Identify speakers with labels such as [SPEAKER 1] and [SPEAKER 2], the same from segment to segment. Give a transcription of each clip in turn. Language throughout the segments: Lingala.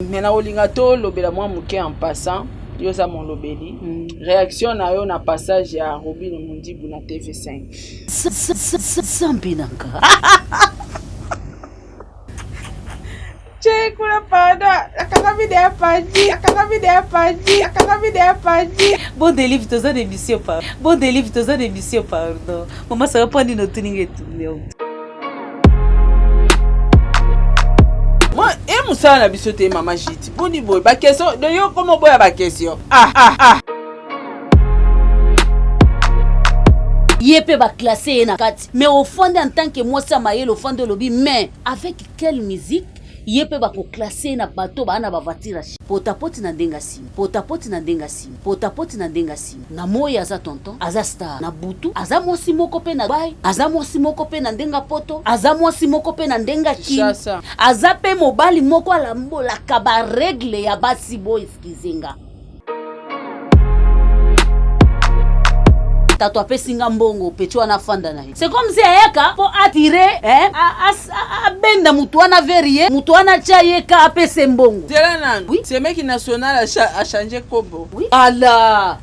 [SPEAKER 1] Maintenant olinga to lobela moi muke en passant yo za mon lobeli réaction na yo na passage ya Robin Mundibu na TV5
[SPEAKER 2] Sampinanga
[SPEAKER 1] Check la pada akaka vidéo padi
[SPEAKER 2] bon délivre toza d'émission pardon maman ça va prendre une autre ligne tout
[SPEAKER 1] moi et musala na biso te mama jiti boni boy ba question de yo comment boya ba question
[SPEAKER 2] Yépe va classer na kati mais au fond en tant que moi ça maïe au fond de lobby mais avec quelle musique Yépe va pour classer na bateau ba na ba voiture potapoti na ndenga sim na moya za tonton aza star na butu aza mosi moko pe na bai aza mosi moko pe na ndenga poto aza mosi moko pe na ndenga ki aza pe mobali moko ala mbola kaba règle ya basi boy skizenga tato apesinga mbongo pecho na fanda na. C'est comme si ayaka pour attirer a benda mutu wana verie mutu wana chayeka apese mbongo.
[SPEAKER 1] Tela nan.
[SPEAKER 2] Oui.
[SPEAKER 1] C'est mec national a changé kobo.
[SPEAKER 2] Oui. Allah.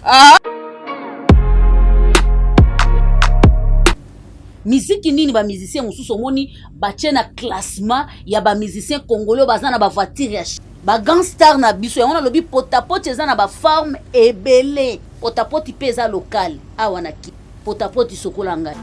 [SPEAKER 2] Miziki nini ba musicien mususu moni bache na classement ya ba musicien congolais bazana ba voiture ba gangstar na biso ya wana lobi potapoti eza na ba forme ebele potapoti peza local awa na ki potapoti sokola ngai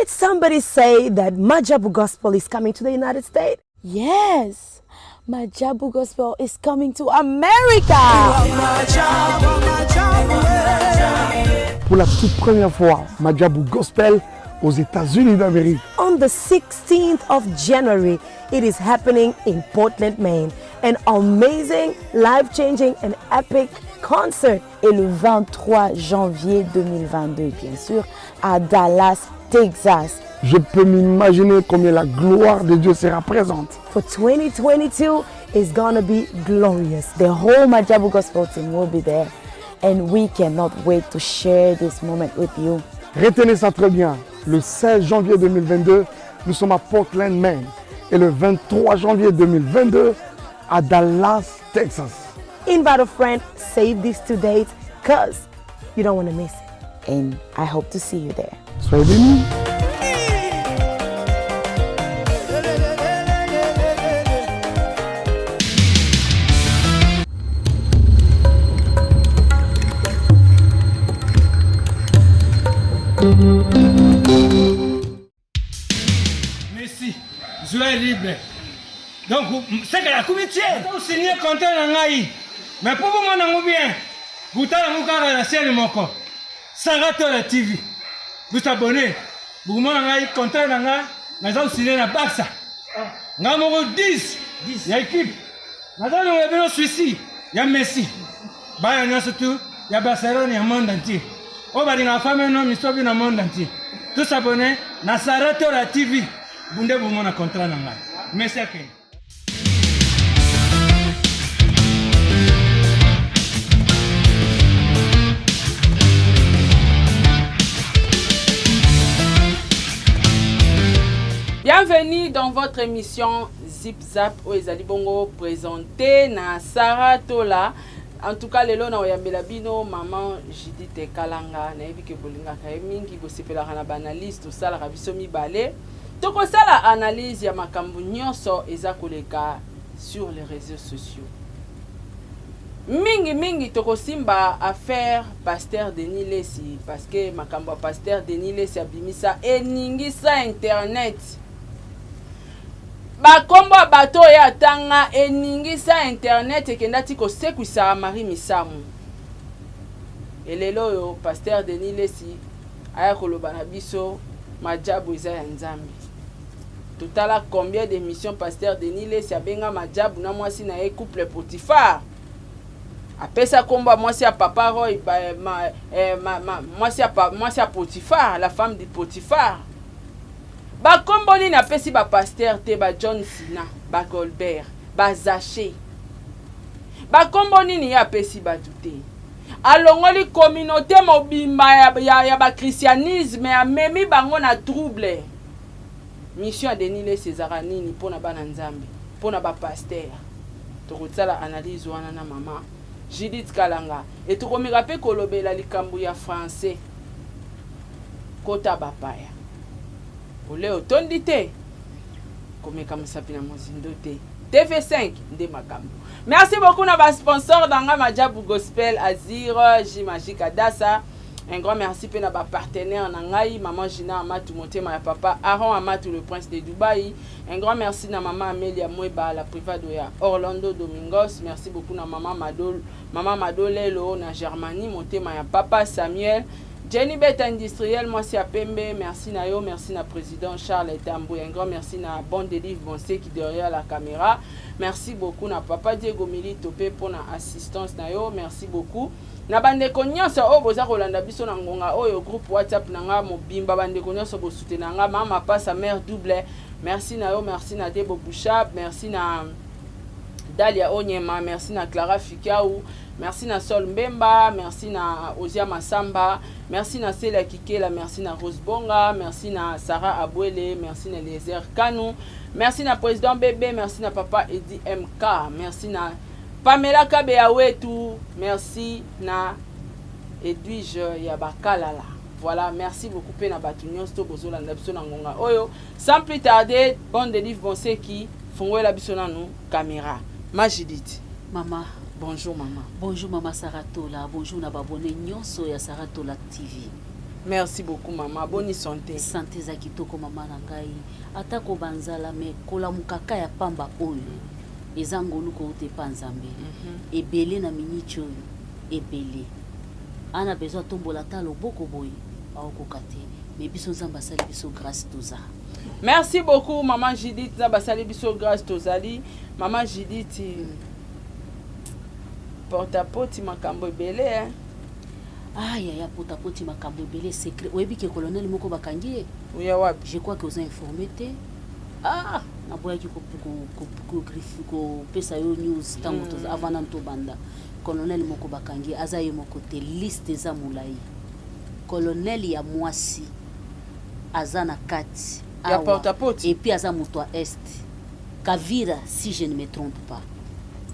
[SPEAKER 3] Somebody say that Majabu Gospel is coming to the United States? Yes, Majabu Gospel is coming to America.
[SPEAKER 4] Pour la toute première fois, Majabu Gospel aux États-Unis d'Amérique.
[SPEAKER 3] On the 16th of January, it is happening in Portland, Maine. An amazing, life-changing and epic concert.
[SPEAKER 5] Et le 23 janvier 2022, bien sûr, à Dallas, Texas.
[SPEAKER 4] Je peux m'imaginer combien la gloire de Dieu sera présente.
[SPEAKER 3] For 2022 is gonna be glorious.
[SPEAKER 5] The whole Majabu Gospel team will be there. And we cannot wait to share this moment with you.
[SPEAKER 4] Retenez ça très bien. Le 16 janvier 2022, nous sommes à Portland, Maine. Et le 23 janvier 2022, à Dallas, Texas.
[SPEAKER 3] Invite a friend, save these 2 dates, because you don't want to miss it.
[SPEAKER 5] And I hope to see you there.
[SPEAKER 4] Soyez bénis.
[SPEAKER 6] Merci. Joie libre. Donc, c'est que la comité, vous signez contrat dans l'Aïe. Mais pour vous, mon bien, vous avez la scène moko. Sarato la TV. Vous abonnez. Vous avez contrat dans l'Aïe. Nous avons signé la Barça. Nous avons 10. Il y a équipe. Nous avons Suisse. Il y a Messi. Il y a surtout, il y a Barcelone, il y a le monde entier. On va dire la femme et l'homme, ils sont dans le monde entier. Tous abonnés, na Sarato la TV. Vous avez un contrat dans l'Aïe. Merci à vous.
[SPEAKER 1] Bienvenue dans votre émission Zip Zap où Ezali Bongo présenté na Saratola En tout cas lelo na oyambela bino maman Judith Kalanga na yebi ke bolingaka mingi bosepelaka na banalise tosalaka biso mibale tokosala analyse ya makambo nyonso eza koleka sur les réseaux sociaux mingi tokosimba affaire Pasteur Denis Lesi parce que makambo ya Pasteur Denis Lesi abimisa eningisa internet bakombo bato ya tanga eningisa internet ekendati kosekwisa Marie Misamu elelo yo Pasteur Denis Lesi aya koloba na biso majabu eza ya nzambe totala combien d'émissions Pasteur Denis Lesi abenga majabu na mwasi na ye couple Potiphar apesa kombo mwasi ya papa Roy mwasi ya Potiphar la femme de Potiphar bakombo nini apesi ba Pasteur te ba John Sina ba Golbert ba Zaché bakombo nini ya apesi batu te alongoli communauté mobimba ya ba christianisme amemi bango na trouble mission ya Denis Lesi ezaka nini mpona bana nzambe mpona ba Pasteur tokotala analyse wana na mama Judith Kalanga et tokomeka mpe kolobela likambo ya français kota bapaya ole otondi te komeka mosapi na mozindo te TV5 nde makambo. Merci beaucoup na ba sponsor danga Majabu Gospel Azir Jimagique Adassa. Un grand merci pe na ba partenaire na ngai maman Gina Amatou Motema ya papa Aaron Amatou le prince de Dubaï. Un grand merci na maman Amelia Mweba la private ya Orlando Domingos. Merci beaucoup na maman Madolelo na Germanie Motema ya papa Samuel. Jenny Bet Industriel, moi c'est à Pembe, merci na yo, merci na président Charles Etambou, un grand merci na Bon Délivre Bonse qui derrière la caméra. Merci beaucoup na papa Diego Mili Topé pour na assistance na yo, merci beaucoup. Na bande konyanso o boza kolanda biso na ngonga oyo groupe WhatsApp nanga mobimba bande konyanso bo soutenanga mama pasa mère double. Merci na yo, merci na Debo Bouchab, merci na Dalia Onyema, merci na Clara Fikau, merci na Sol Mbemba, merci na Ozia Masamba, merci na Sela Kikela, merci na Rose Bonga, merci na Sarah Abwele, merci na Lézer Kanou, merci na Président Bébé, merci na Papa Edi MK, merci na Pamela Kabeawetu, merci na Edwige Yabakalala. Voilà, merci beaucoup pe na Batunion sto bozola na biso na ngonga oyo. Sans plus tarder, Bon Délivre Bonse qui fongwe la biso na nous caméra. Ma Judith.
[SPEAKER 2] Mama.
[SPEAKER 1] Bonjour maman.
[SPEAKER 2] Bonjour maman Saratola. Bonjour na babone nyonso ya Saratola TV.
[SPEAKER 1] Merci beaucoup maman. Bonne santé.
[SPEAKER 2] Santé za kitoko mama na ngai. Atako banzala me kola mukaka ya pamba oyo. Ezangolu ko te panzambe. Ebele na minicho ebele. Ana besoin tombola ta loboko boy. Aokokate. Mais biso nzamba sali biso grâce toza.
[SPEAKER 1] Merci beaucoup maman Judith nzamba sali biso grâce tozali. Maman Judith porte-à-porte makambo ebele hein.
[SPEAKER 2] Aïe ya porte-à-porte makambo ebele secret. Oyebi ke colonel moko bakangi.
[SPEAKER 1] Oui wapi.
[SPEAKER 2] Je crois que vous informé te. Ah, na boya ki ko pesa yo news tango to avant nanto banda. Colonel moko bakangi azaye moko te liste za mulai. Colonel ya mwasi azana kati
[SPEAKER 1] ya porte-à-porte
[SPEAKER 2] et puis aza muto à est. Kavira si je ne me trompe pas.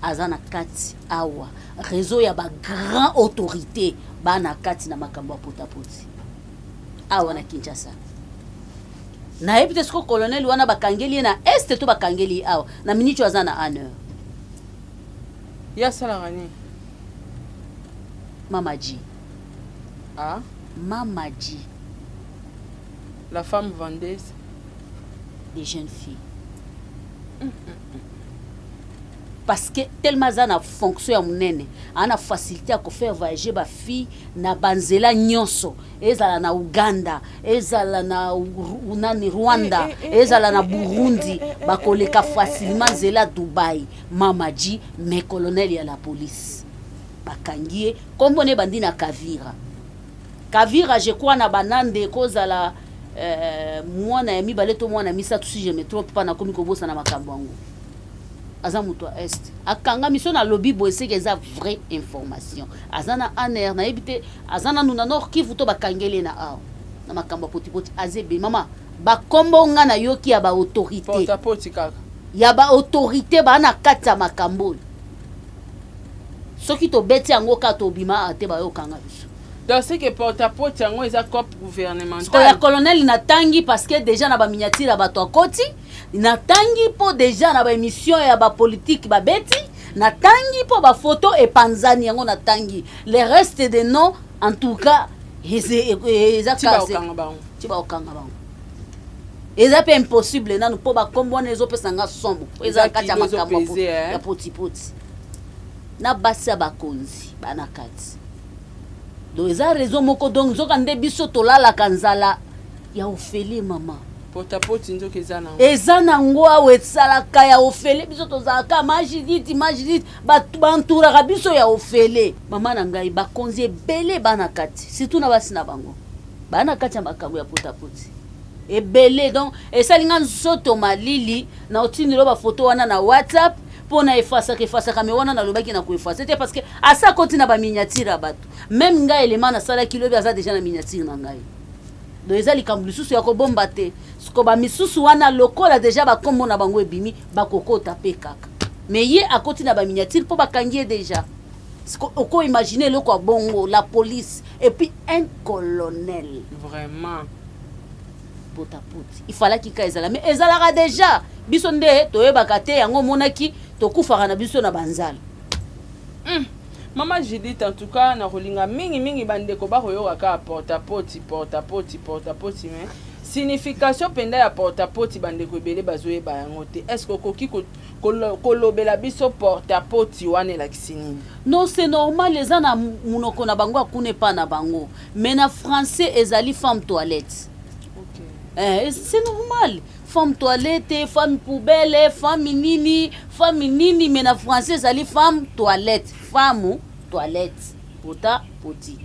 [SPEAKER 2] Azana kati awa réseau ya ba grand autorité bana kati na makambo porte-à-porte. Awa na Kinshasa. Na ebite sko colonel wana bakangeli na est to bakangeli awa na minicho azana honneur.
[SPEAKER 1] Ya salangani.
[SPEAKER 2] Mama Ji.
[SPEAKER 1] Ah,
[SPEAKER 2] Mama Ji.
[SPEAKER 1] La femme vendeuse
[SPEAKER 2] des jeunes filles. Parce que tellement ça na fonction ya munene, ana facilité à faire voyager ba fille na banzela nyonso, ezala na Uganda, ezala na Rwanda, ezala na Burundi, ba koleka facilement zela Dubai. Mama Ji, mais colonel ya la police. Bakangie, comme on est bandi na Kavira. Kavira je crois na banande kozala mwana ya mibale to mwana misa si je me trompe pas na komi kobosa na makambo yango aza muto est akanga mission na lobby boyse que za vraie information azana aner na ebite azana nuna nord Kivu to bakangele na aw na makambo potipoti azebe mama bakombo nga na yoki ya ba autorité
[SPEAKER 1] porte-à-porte kaka
[SPEAKER 2] ya ba autorité ba na kata makambo soki tobeti yango ka tobima ate bayokanga biso.
[SPEAKER 1] Donc c'est que porte-à-porte yango eza corps gouvernemental.
[SPEAKER 2] Ko ya colonel natangi parce que déjà na ba miniature bato akoti, natangi po déjà na ba émission ya ba politique ba beti, natangi po ba photo et panzani yango natangi. Le reste des noms en tout cas eza
[SPEAKER 1] cassé.
[SPEAKER 2] Tiba okanga bango. Eza pe impossible nanu po ba kombona ezo pesa nga sombo. Eza kati ya makambo ya poti poti. Na basi ba konzi bana kati. Donc eza raison moko donc zoka nde biso tolala kanzala ya ofeli mama.
[SPEAKER 1] Porte-à-porte nzoka eza nango.
[SPEAKER 2] Eza nango awe salaka ya ofeli biso tozalaka majiditi bantura biso ya ofeli. Mama na ngai ba konzi ebele bana kati. Surtout na basi na bango. Bana kati ya makambo ya porte-à-porte. Ebele donc esalinga nzoto malili na otindelo ba photo wana na WhatsApp. Pour na efasa kame wana na lobaki na kuefasa c'était parce que asa koti na ba miniature bato même nga élément na sala kilobi aza déjà na miniature na ngai do ezali kambulisusu ya ko bomba te siko ba misusu wana lokola déjà ba kombo na bango ebimi ba kokota pe kaka mais ye akoti na ba miniature po bakangie déjà siko oko imaginer le quoi bongo la police et puis un colonel
[SPEAKER 1] vraiment
[SPEAKER 2] potaputi il fallait qu'il ezala mais ezalaka déjà biso nde toyebaka te yango monaki tokufaka na biso na banzala.
[SPEAKER 1] Maman Judith en tout cas na rolinga mingi bandeko ba koyoka ka porte-à-porte mais signification penda ya porte-à-porte bandeko ebele bazoyeba yango te. Est-ce que koki kolobela biso porte-à-porte wana la kisini?
[SPEAKER 2] Non, c'est normal les ana munoko na bango akune pa na bango mais na français ezali femme toilette. C'est normal. Femme toilette, femme poubelle, femme nini, mais en français, ça dit femme toilette. Femme toilette. Pota, poti.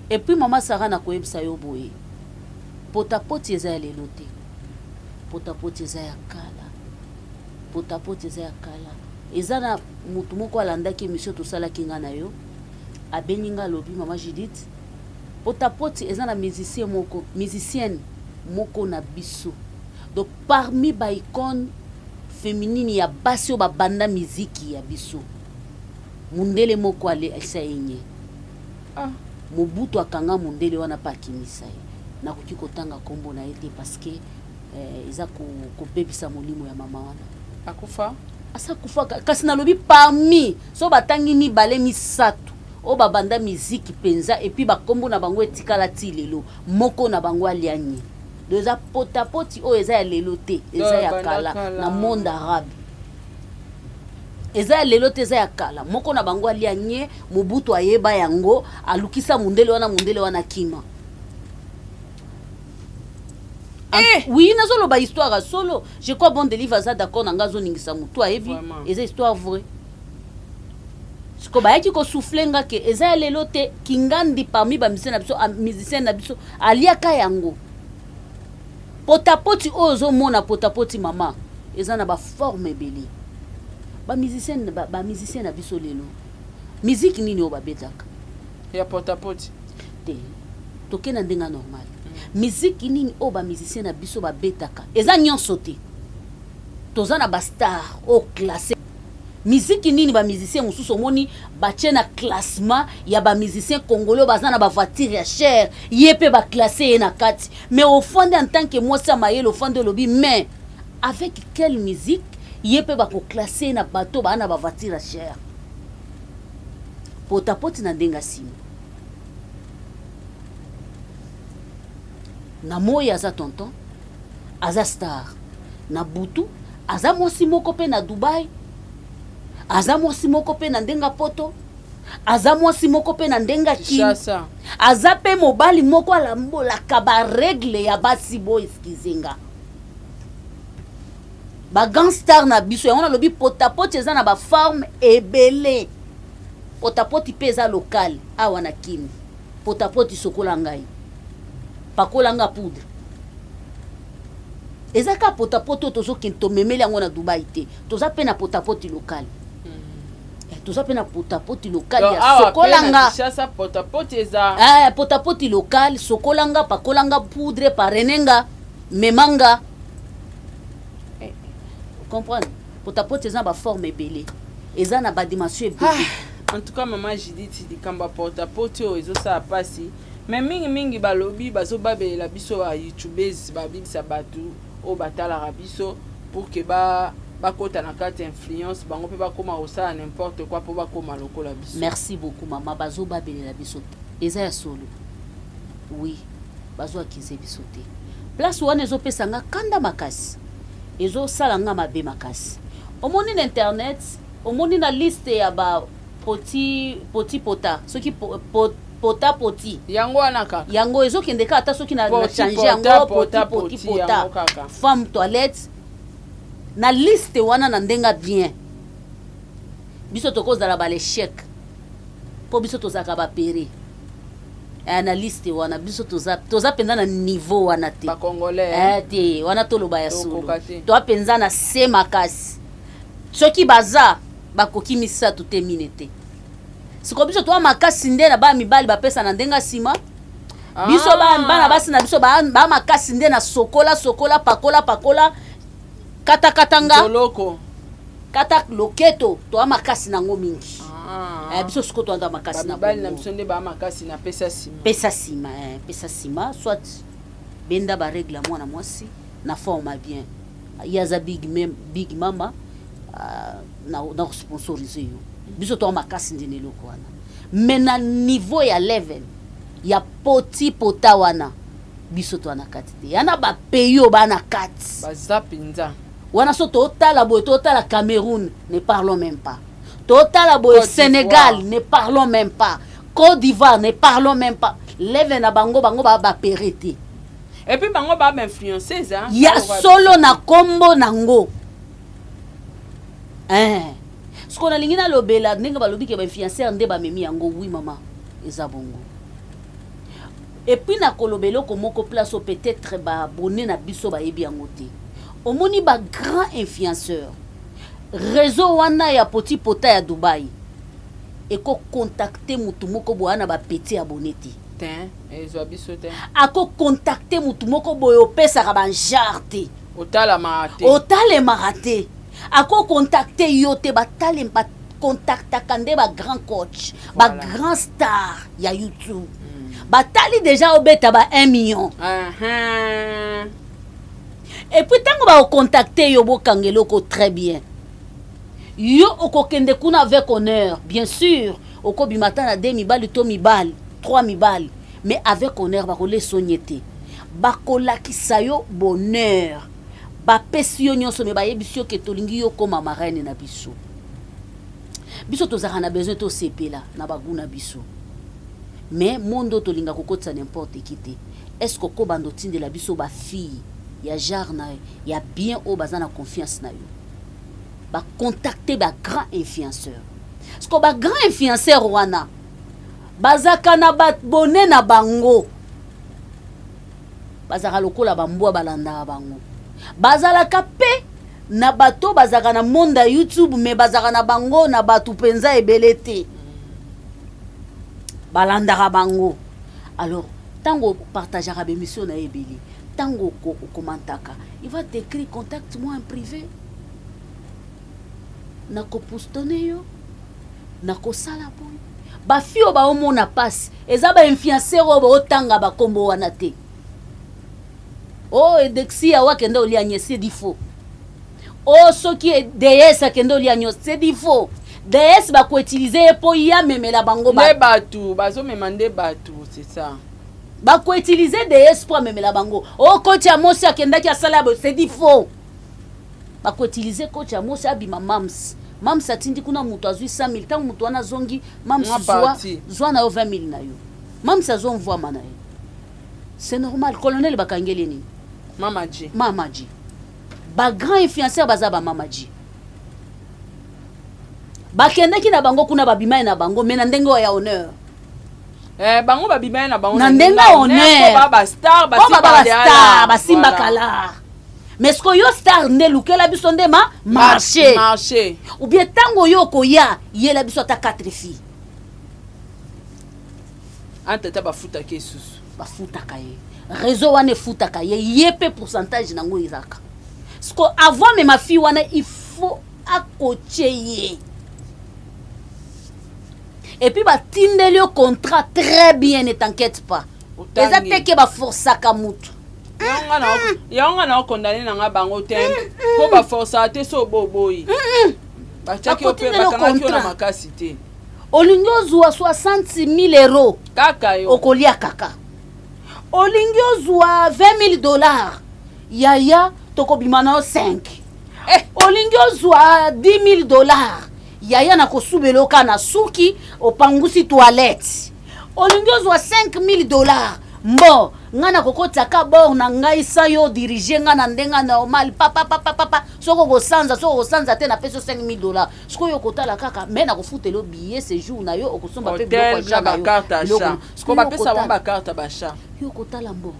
[SPEAKER 2] Et puis, maman Sarah n'a pas eu ça yo boye. Pota, poti, eza lelote. Pota, poti, eza ya kala. Pota, poti, eza ya kala. Eza na mutu moko alanda ki monsieur to sala kinga na yo. Abeninga lobi, maman Judith. Porte-à-porte eza na musicienne moko na biso. Donc parmi ba icône féminine ya basi ba banda muziki ya biso. Mundele moko ale asayenye. Mobutu akanga mundele wana pa kimisa. Na koki kotanga kombo na ete parce que eza ko bebisa molimo ya mama wana.
[SPEAKER 1] Akufa?
[SPEAKER 2] Asa kufa kasi na lobi parmi so batangi mi bale misatu. O babanda musique penza et puis bakombo na bango etikala ti lelo moko na bango alianye doza porte-à-porte o eza ya lelo te eza ya kala na monde arabe eza ya lelo te eza ya kala moko na bango alianye Mobutu ayeba yango alukisa mundele wana kima. Oui nazo loba histoire solo je crois bon délivre ça d'accord na ngazo ningisa mutu ayebi eza histoire vraie. Siko bayaki ko soufflenga ke eza lelo te kingandi parmi ba musicien na biso aliaka yango. Porte-à-porte ozo mona porte-à-porte mama eza na ba forme ebele. Ba musicien na biso lelo. Musique nini o ba betaka?
[SPEAKER 1] Ya porte-à-porte.
[SPEAKER 2] Te. Toke na ndenga normal. Musique nini o ba musicien na biso ba betaka? Eza nyonso te. Toza na ba star o classé. Musique nini ba musicien mususu moni batie na classement ya ba musicien congolais bazana ba voiture ya cher yepe ba classé na kati mais au fond en tant que moi ça maïe au fond de lobby mais avec quelle musique yepe ba ko classer na bateau ba na ba voiture ya cher porte-à-porte na ndenga simo na moya za tonton aza star na butu aza mosi moko pe na Dubai aza mwasi moko pe na ndenga poto aza mwasi moko pe na ndenga chini aza pe mobali moko alambolaka ba règle ya basi boy skizenga ba gangstar na biso yango na lobi porte-à-porte eza na ba forme ebele porte-à-porte pe eza local awa na kimi porte-à-porte sokola ngai pakola nga poudre eza ka porte-à-porte tozo kinto memeli yango na Dubai te toza pe na porte-à-porte local. Tout ça pena porte-à-porte local ya sokolanga
[SPEAKER 1] ça porte-à-porte eza
[SPEAKER 2] porte-à-porte local sokolanga pakolanga poudre parenenga memanga comprendre potapote eza ba forme ebele eza na ba dimension ebele.
[SPEAKER 1] En tout cas maman Judith dikamba porte-à-porte oyo ça pasi mais mingi balobi bazobabelela biso ba youtubers babibisa batu o batala biso pour que bakota na kati influence bango pe bakoma osala n'importe quoi pour bakoma lokola biso.
[SPEAKER 2] Merci beaucoup maman bazobabelela biso eza ya solo. Oui bazo akize biso te place wana ezopesa nga kanda makasi ezosala nga mabe makasi omoni na internet omoni na liste ya ba pota soki pota
[SPEAKER 1] yango wana kaka
[SPEAKER 2] yango ezokende ka ata soki na change yango pota femme toilette na liste wana na ndenga bien biso tokozala ba l'échec po biso tozaka ba pere na liste wana biso toza penza na niveau wana te
[SPEAKER 1] ba congolais
[SPEAKER 2] te wana toloba ya solo to penza na se makasi soki baza bakoki misatu te minete siko biso to makasi nde na ba mibali bapesa na ndenga sima biso bana basi na biso ba makasi nde na sokola pakola katakatanga
[SPEAKER 1] loko
[SPEAKER 2] kata loketo to makasi nango mingi biso siko to anda makasi na
[SPEAKER 1] bali na biso nde ba makasi na pesa sima
[SPEAKER 2] soit benda ba règle mwana mwasi na forme bien yaza big mama na sponsoriser yo biso to makasi ndene loko wana mais na niveau ya level ya pota wana biso to na kati te yana ba peyo bana kati
[SPEAKER 1] bazapinza
[SPEAKER 2] wana so totala boy totala Cameroun ne parlons même pas totala boy Sénégal ne parlons même pas Côte d'Ivoire ne parlons même pas level na bango ba perete
[SPEAKER 1] et puis bango ba influenceuse hein
[SPEAKER 2] ya solo na kombo nango ce qu'on a lingina lobela ndenge balobi ke ba influenceur nde ba memi yango oui maman eza bongo et puis na kolobelo ko moko place peut-être ba abonné na biso ba yebi yango te omoni ba grand influenceur réseau wana ya petit pota ya Dubai et ko contacter mutu moko boana ba petit abonné te
[SPEAKER 1] ezo biso te
[SPEAKER 2] ako contacter mutu moko boyo pesa ka ban jarte
[SPEAKER 1] otala marate ako contacter yo te batale ba contacta kande ba grand coach ba grand star ya YouTube batali déjà obeta ba 1 million et puis tango ba contacter yo bo kangeloko très bien yo okokende kuna avec honneur bien sûr okobimata na 2 mibali to mibali 3 mibali mais avec honneur ba kolé sonyete ba kolakisa yo bonheur ba pesi yo nyonso me ba yebisio ke tolingi yo koma marraine na biso tozaka na besoin to sepela na baguna biso mais mondo tolinga kokotsa n'importe qui te est-ce que ko bando tindela biso ba fille ya genre na ya bien o bazana confiance na yo ba contacter ba grand influenceur parce que ba grand influenceur wana bazaka na ba bonne na bango bazaka lokola bambwa balanda bango bazalaka pe na bato bazaka na monde YouTube mais bazaka na bango na batu penza ebele te balanda bango alors tango partageaka ba émission na ebele tango ko commentaka il va t'écrire contacte-moi en privé na ko postone yo na ko sala boy ba fio ba omona passe eza ba influenceur ba otanga ba kombo wana te edexia wakende olianye c'est du faux soki DS akende olianye c'est du faux DS ba ko utiliser po ya memela bango ba batu bazo memande batu c'est ça
[SPEAKER 2] ba ko utiliser DS po memela bango coach ya Mosi akendaki asala bo c'est du faux ba ko utiliser coach ya Mosi abima mams atindi kuna mutu azwi 100,000 tangu mutu wana zongi mams zwa na yo 20,000 na yo mams azo mvwa mana yo c'est normal colonel bakangeli ni
[SPEAKER 1] Mama G
[SPEAKER 2] ba grand influenceur baza ba Mama G bakendaki na bango kuna babimai na bango mais na ndenge ya honneur
[SPEAKER 1] bango babimai na bango
[SPEAKER 2] na ndenge ya honneur
[SPEAKER 1] ba star
[SPEAKER 2] basimba kala mais ce que yo star nde lukela biso nde marché ou bien tango yo koya yela biso ta 4 filles
[SPEAKER 1] antata bafuta kesusu
[SPEAKER 2] bafuta kaye réseau wane futa kaye yepe pourcentage nango izaka ce que avant mais ma fille wana il faut akoche. Et puis batindeli au contrat très bien, ne t'inquiète pas. Eza teke ba forsaka mutu.
[SPEAKER 1] Yanga na condamné na bango tempo. Po ba forsa te so boboyi. Ba chaki opé bakanga na makasité.
[SPEAKER 2] Olingi ozwa 60 000 euros.
[SPEAKER 1] Kaka yo.
[SPEAKER 2] Okolia kaka. Olingi ozwa 20 000 dollars. Yaya tokobima na 5. Olingi ozwa 10 000 dollars. Yaya na kosubelo kana suki opangusi toilette. Olingi ozwa 5 000 dollars. Mbo ngana kokota ka bor na ngai sa yo diriger ngana ndenga normal papa soko sanza te na peso 5 000 dollars. Siko yo kotala kaka mais na kofutelo billet séjour na yo okosomba pe biloko
[SPEAKER 1] ja ba carte achat. Siko ba pesa ba carte ba achat.
[SPEAKER 2] Yo kotala mbo.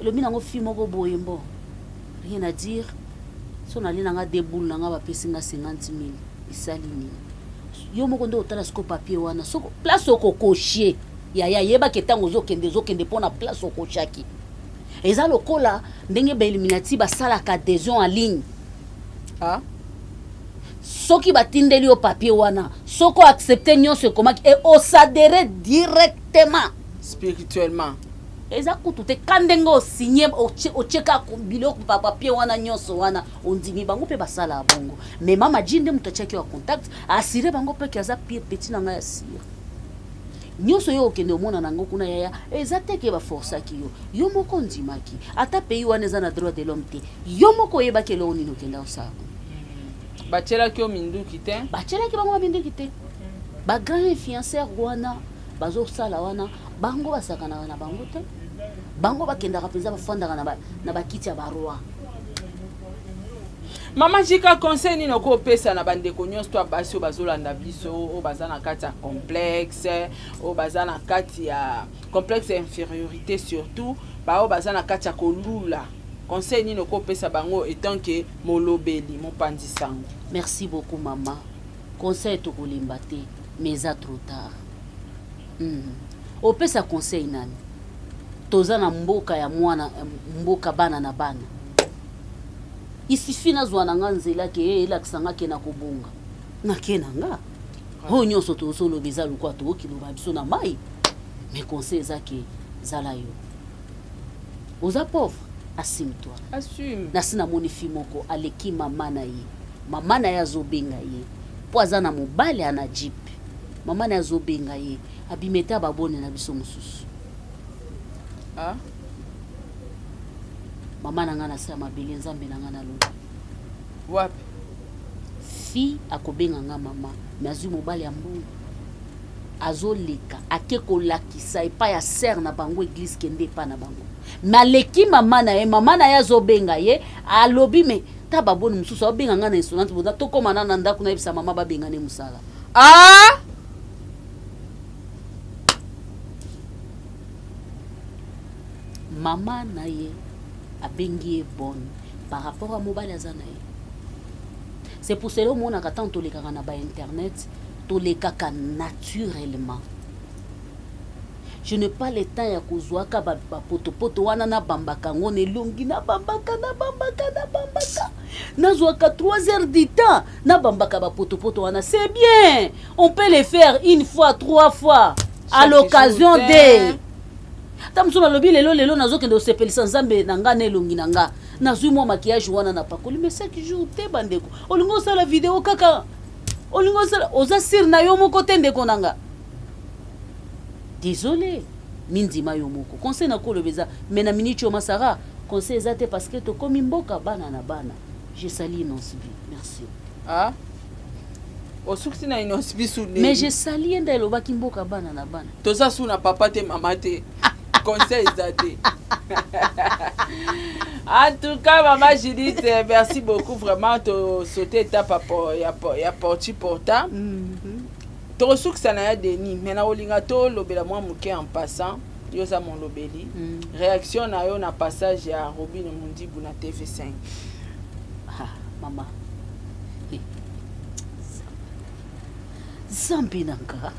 [SPEAKER 2] Le mina ngo fi moko boye mbo. Rien à dire. So na lina nga deboule na nga ba pesi nga 50 000. Isali ni. Yo moko ndo otala siko papier wana. Soko place okokochie. Yaya yeba ketango zokende pona place okochaki. Eza lokola ndenge ba eliminati ba sala ka adhésion en ligne.
[SPEAKER 1] Ah.
[SPEAKER 2] Soki batindeli au papier wana, soko accepter nyonso komaki et osadere directement
[SPEAKER 1] spirituellement.
[SPEAKER 2] Eza kutute kandengo o signer o cheka biloko pa papier wana nyonso wana ondimi bango pe basala bongo. Mais mama jinde mutachaki wa contact asire bango pe kaza petit na nga asire. Nyonso yo okende omona nango kuna yaya eza teke ba force ki yo moko ndimaki ata pays wana eza na droit de l'homme te yo moko yebaki lo nino kenda osaka
[SPEAKER 1] bachela ki o minduki te
[SPEAKER 2] bachela ki bango minduki te ba grand influenceur wana bazo sala wana bango basakana na bango te bango bakenda kapeza bafandaka na bakiti ya baroi.
[SPEAKER 1] Mama jika conseil ni noko pesa na bandeko nyonso to basi o bazolanda biso o bazana kati ya complexe o bazana kati ya complexe infériorité surtout ba o bazana kati ya kolula conseil ni noko pesa bango étant que molobeli mon pandisango.
[SPEAKER 2] Merci beaucoup maman. Conseil to kolimba te mais ça trop tard. O pesa conseil nani toza na mboka ya mwana mboka bana na bana. Isifi na zwa na nga nzela ke elakisanga ke na kobonga na ke na nga ho nyonso tozolo beza lukwa to kiloba biso na mai mais conseil zake zala yo oza pauvre assume-toi
[SPEAKER 1] assume
[SPEAKER 2] na sina moni fi moko aleki mama na ye azobenga ye po aza na mobali ana jeep mama na ye azobenga ye abimeta babone na biso mosusu.
[SPEAKER 1] Ah
[SPEAKER 2] mama na nga na sa mabele nzambe na nga na lobi
[SPEAKER 1] wapi
[SPEAKER 2] fi akobenga nga mama mais azwi mobali ya mbongo azoleka ake kolakisa epai ya ser na bango église kende epai na bango maleki mama na ye azobenga ye alobi me ta baboni mosusu aobenga nga na insolente boda tokomana na ndako na yebisa mama babengane mosala.
[SPEAKER 1] Ah
[SPEAKER 2] mama na ye abengi bonne par rapport à mobile azanaye. C'est pour cela mon akatan to lekaka na ba internet to lekaka naturellement. Je n'ai pas le temps ya kozwaka ba poto wana na bambaka ngone longi na bambaka nazwaka 3 heures du temps na bambaka ba poto wana. C'est bien, on peut le faire une fois 3 fois à l'occasion de tamsona lobi lelo nazokende osepelisa nzambe na nga na elongi na nga nazwi mwa maquillage wana na pakoli mais chaque jour te bandeko olingo osala video kaka olingo osala oza sir na yo moko te ndeko na nga. Désolé mindima yo moko conseil na kolobeza mais na miniti yo masara conseil eza te parce que tokomi mboka bana na bana. Je sali Inosbi, merci.
[SPEAKER 1] Ah osuki na Inosbi sune
[SPEAKER 2] mais je sali enda elobaki mboka bana na bana
[SPEAKER 1] toza suna papa te mama te conseil zate. En tout cas maman Judith merci beaucoup vraiment to sauter étape ya porti porta to sukisa na ya Denis mais na olinga to lobela moi muke en passant yo za mon lobeli réaction na yo na passage ya Robin Mundibu na TV5.
[SPEAKER 2] Ah maman zambi nanga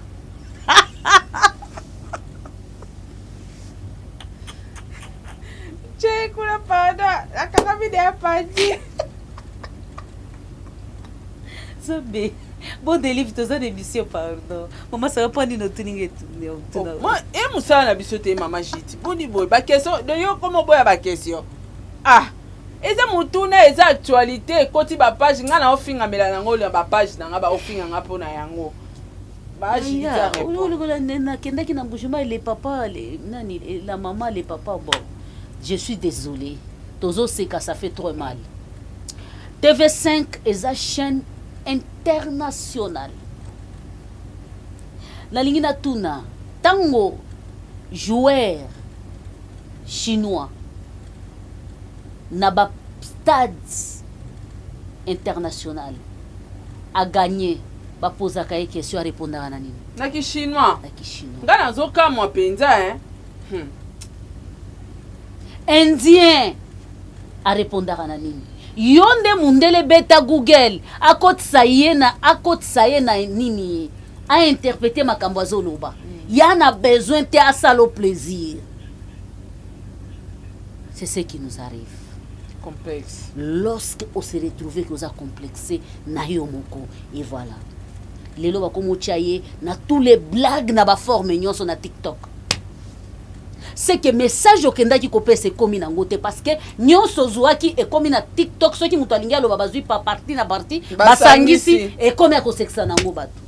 [SPEAKER 1] Che kuna pada akaka video padi
[SPEAKER 2] Zombie. Bon délivre tous les émissions, pardon. Maman, ça va pas nous tenir tout.
[SPEAKER 1] Moi, et Moussa na biso te maman jiti. Boni boy, ba question de yo comment boy ba question. Ah, eza mutuna eza actualité koti ba page nga na ofinga mela nango le ba page na nga ba ofinga nga pona yango. Ba jiti a répondre.
[SPEAKER 2] Kendaki na mbujuma les papas, la maman, les papas, bon. Je suis désolé. Tozo c'est que ça fait trop mal. TV5 est une chaîne internationale. La ligne na tuna tango joueur chinois na ba stade international a gagné ba posa kaye question à répondre à nani.
[SPEAKER 1] Na ki chinois.
[SPEAKER 2] Na ki chinois.
[SPEAKER 1] Ngana zoka mo penza hein.
[SPEAKER 2] Indien a répondre à nani. Yonde mundele beta Google akotisa ye na nini a interpréter makambo azoloba. Yana besoin te à ça le plaisir. C'est ce qui nous arrive.
[SPEAKER 1] Complexe.
[SPEAKER 2] Lorsque on se retrouve que nous a complexé na yomoko et voilà. Lelo ba komo chaye na tous les blagues na ba forme nyonso na TikTok. C'est que message okenda ki kopese komi na ngote parce que nyonso zuaki e komi na TikTok ceux qui muto alinga lo babazui pa parti na parti basangisi e komi ko sexa na ngo batu.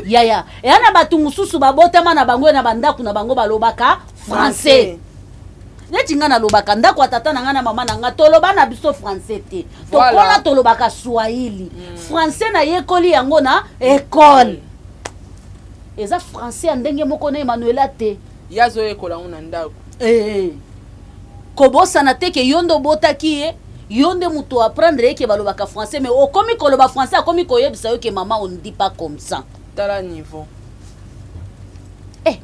[SPEAKER 2] Yaya e ana batu mususu babotama na bango na bandaku na bango balobaka français. Neti nga na lobaka ndako atata na nga na mama na nga toloba na biso français te. Tokola tolobaka swahili. Français na yekoli yango na école. Eza français andenge moko na Emmanuela te.
[SPEAKER 1] Yazo ekola una ndako.
[SPEAKER 2] Kobosa na te ke yondo botaki ye. Yonde muto apprendre ke balobaka français mais o komi koloba français akomi koyebisa yo ke maman on ne dit pas comme ça.
[SPEAKER 1] Tala niveau.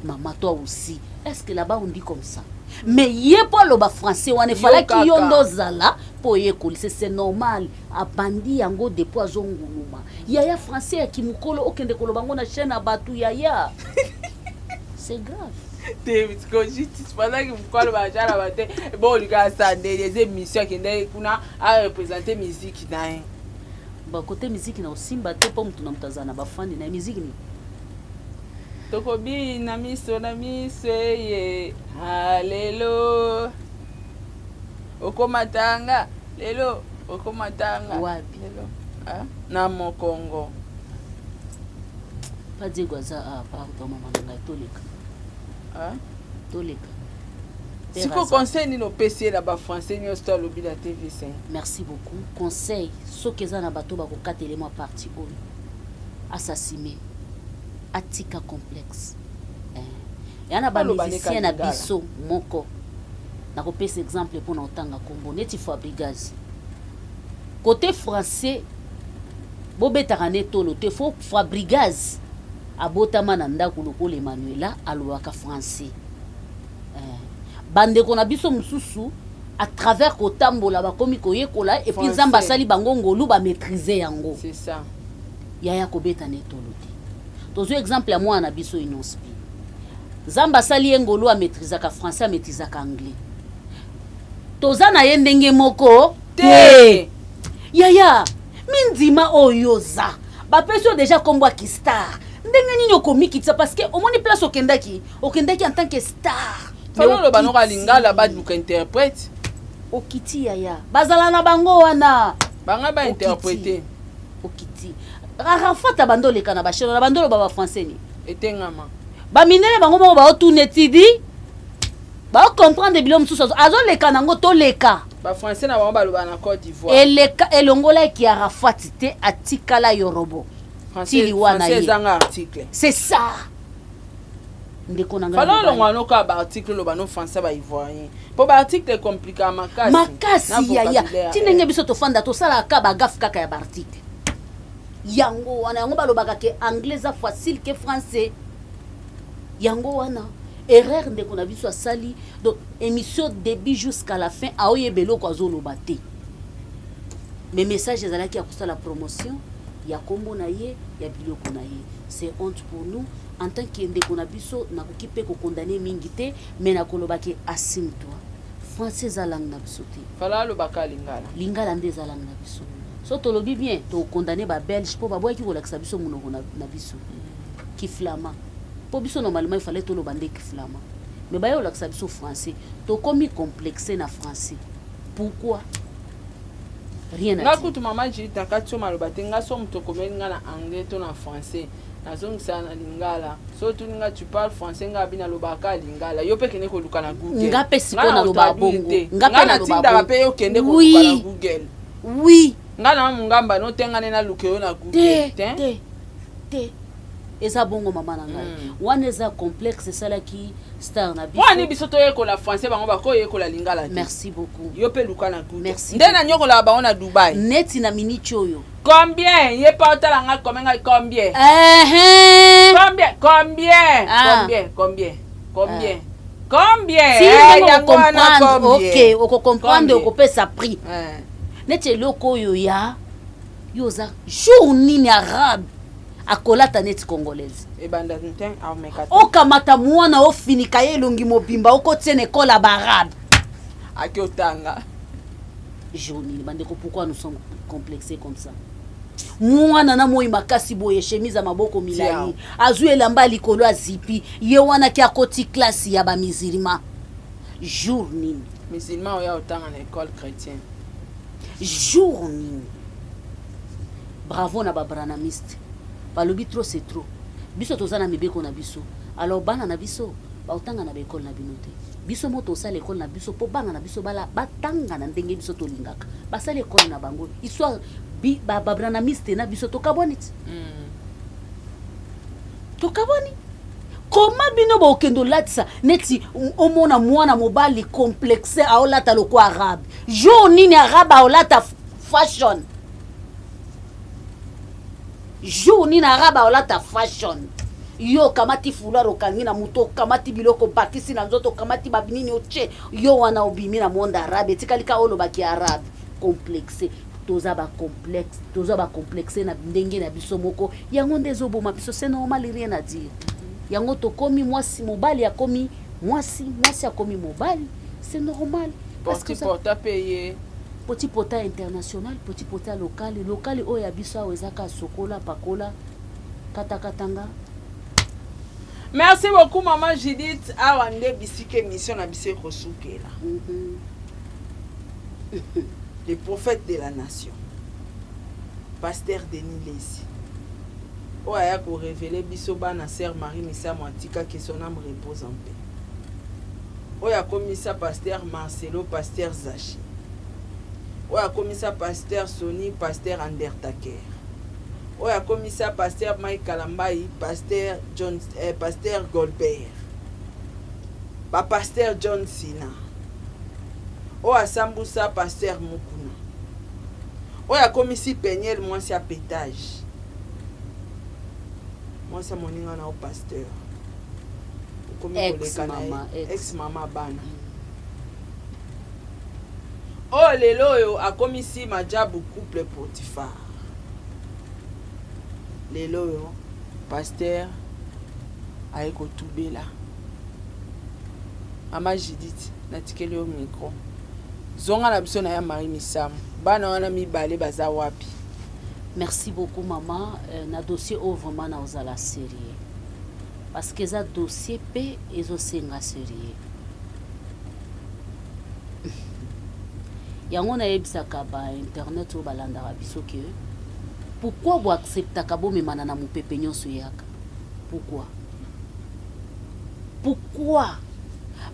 [SPEAKER 2] Maman toi aussi. Est-ce que là-bas on dit comme ça? Mais yé pas le français, on est fallait qu'il y ait zala pour y c'est normal. A bandi yango de poison nguluma. Yaya français qui mukolo aucun de kolobango na chaîne abatu yaya. C'est grave.
[SPEAKER 1] David Kojiti pendant que mukolo ba jara bate bon le gars ça des émissions qui ndé kuna a représenter musique na.
[SPEAKER 2] Ba côté musique na osimba te po mtu na mtazana ba fan na musique ni.
[SPEAKER 1] Tokobi na miso ye halelo okomatanga lelo okomatanga
[SPEAKER 2] wapi
[SPEAKER 1] lelo na mokongo
[SPEAKER 2] pas dire gwaza pardon maman ngai toleka
[SPEAKER 1] siko conseil ni no PC la ba français ni hostel lobi la TV5.
[SPEAKER 2] Merci beaucoup conseil sokezana bato ba ko katelema parti oyo assassiné atika complexe yana ba musicien na biso moko na ko pesa exemple pour na otanga kombo neti Fabrigaz côté français bobetaka ne tolo te fo Fabrigaz abotama na ndako lokolo Emmanuela alobaka français bande ko na biso mususu à travers kotambola ba komi koyekola et puis nzamba sali bango ngolu ba maîtriser yango.
[SPEAKER 1] C'est ça.
[SPEAKER 2] Yaya ko beta ne tolo te. Tozo exemple à moi na biso inospi. Zamba sali ngolu a maîtriser ka français a maîtriser ka anglais. Toza na ye ndenge moko te. Yaya mindima oyoza. Ba peso déjà kombo ki star. Ndenge nini okomiki tsa parce que au moni place okendaki en tant que star.
[SPEAKER 1] Falo lo banoka lingala ba duka interprète.
[SPEAKER 2] Okiti yaya. Bazala na bango wana.
[SPEAKER 1] Banga ba interpréter.
[SPEAKER 2] Okiti. Rafata bandole kana ba chelo na bandolo ba français ni.
[SPEAKER 1] Etengama.
[SPEAKER 2] Ba minele bango mo ba otunetidi. Ba comprendre bilom susu azo leka nango to leka.
[SPEAKER 1] Ba français na bango ba loba na Côte d'Ivoire.
[SPEAKER 2] Eleka elongola ki Arafat te atikala yorobo.
[SPEAKER 1] Français zanga article.
[SPEAKER 2] C'est ça. Ndeko nanga.
[SPEAKER 1] Falo lo ngano ka ba article lo ba no français ba ivoirien. Po ba article compliqué makasi.
[SPEAKER 2] Makasi yaya. Tinenge biso to fanda to sala ka ba gaf kaka ya ba article. Yango wana yango balobaka ke anglais a facile que français. Yango wana erreur ndeko na biso asali donc émission début jusqu'à la fin a oyebelo kwa zoloba te. Mes messages ezalaki ya kosala promotion ya kombo na ye ya biloko na ye. C'est honte pour nous en tant que ndeko na biso na kokipe ko condamner mingi te mais na koloba ke asime toi. Français za langue na biso te.
[SPEAKER 1] Fala lo baka lingala.
[SPEAKER 2] Lingala nde za langue na biso. so tolobi bien to condamner ba belge po ba boy ki kolakisa biso munoko na biso ki flama po biso normalement il fallait to lo bande ki flama mais ba yo lakisa biso français to komi complexé na français pourquoi rien à dire
[SPEAKER 1] ngakutu mama jita katso maloba te ngaso muto komeli nga na anglais to na français nazongisa na lingala so tu nga tu parles français nga bina lobaka lingala yo pe kende ko luka na Google
[SPEAKER 2] nga pe siko na loba bongo
[SPEAKER 1] nga pe na tinda pe yo kende ko luka na Google
[SPEAKER 2] oui
[SPEAKER 1] nga na mungamba no tenga na luke yo na Google
[SPEAKER 2] te eza bongo mama na ngai wana eza complexe salaki star na biso
[SPEAKER 1] wani biso to yekola français bango bako yekola lingala te
[SPEAKER 2] merci beaucoup
[SPEAKER 1] yo pe luka na Google
[SPEAKER 2] merci
[SPEAKER 1] nde na nyokola bango na Dubai
[SPEAKER 2] neti na minute oyo
[SPEAKER 1] combien ye pa otala nga komenga combien combien
[SPEAKER 2] si yango comprendre OK oko comprendre oko pesa prix neti loko oyo ya yoza jour nini arabe akolata neti congolaise
[SPEAKER 1] ebanda nten amekata
[SPEAKER 2] okamata mwana ofinika ye elongi mobimba okotiena école barabe
[SPEAKER 1] akiotanga
[SPEAKER 2] journée bandeko pourquoi nous sommes complexés comme ça mwana na moi makasi boye chemise à maboko milai azu elamba likolo azipi ye wana ki akoti classe ya ba musulman journée
[SPEAKER 1] musulman oya otanga na école chrétienne
[SPEAKER 2] journée bravo na ba branamiste balobi trop c'est trop biso tozana mibeko na biso alors bana na biso ba otanga na école na binote biso moto sala école na biso po bana na biso bala batanga na ndenge biso to lingaka basala école na bango histoire ba branamiste na biso to kaboni comment bino ba okendo latsa neti omona mwana mobali complexe aolata loko arabe jo nini arabe aolata fashion jour ni na raba olata fashion yo kamati fularo okangi na muto kamati biloko bakisi na nzoto kamati babinini oche yo wana obimi na monde arabe tikalika olobaki arabe complexe toza ba complexe na ndenge na biso moko yango ndezo boma biso c'est normal rien à dire yango to komi mwasi mobali akomi mwasi akomi mobali c'est normal
[SPEAKER 1] parce que porta payer
[SPEAKER 2] petit pota international petit pota local oyo ya biso awo ezaka sokola pakola katakatanga.
[SPEAKER 1] Merci beaucoup maman Judith awa nde bisike émission na bise kosukela le prophète de la nation pasteur Denis Lesi oya ko révéler biso bana sœur Marie Missa Mwantika que son âme repose en paix oya komisa pasteur Marcelo pasteur Zachi oya komisa pasteur Sony pasteur Undertaker oya komisa pasteur Mike Kalambai pasteur John pasteur Goldberg ba pasteur John Sina oya sambusa pasteur Mukuna oya komisi Peniel mwasi ya pétage mwasi moninga na o pasteur ex mama bana oh lelo yo akomisi majabu couple Potiphar lelo yo pasteur aiko tubela mama Judith natikeli yo micro zonga na biso na ya Marie Misamu bana wana mibale baza wapi.
[SPEAKER 2] Merci beaucoup maman na dossier au vraiment na ozala sérieux parce que ça dossier pe ezosenga sérieux yango na yebisaka ba internet o balandaka biso ke pourquoi vous acceptaka bomemana na mopepe nyonso yaka pourquoi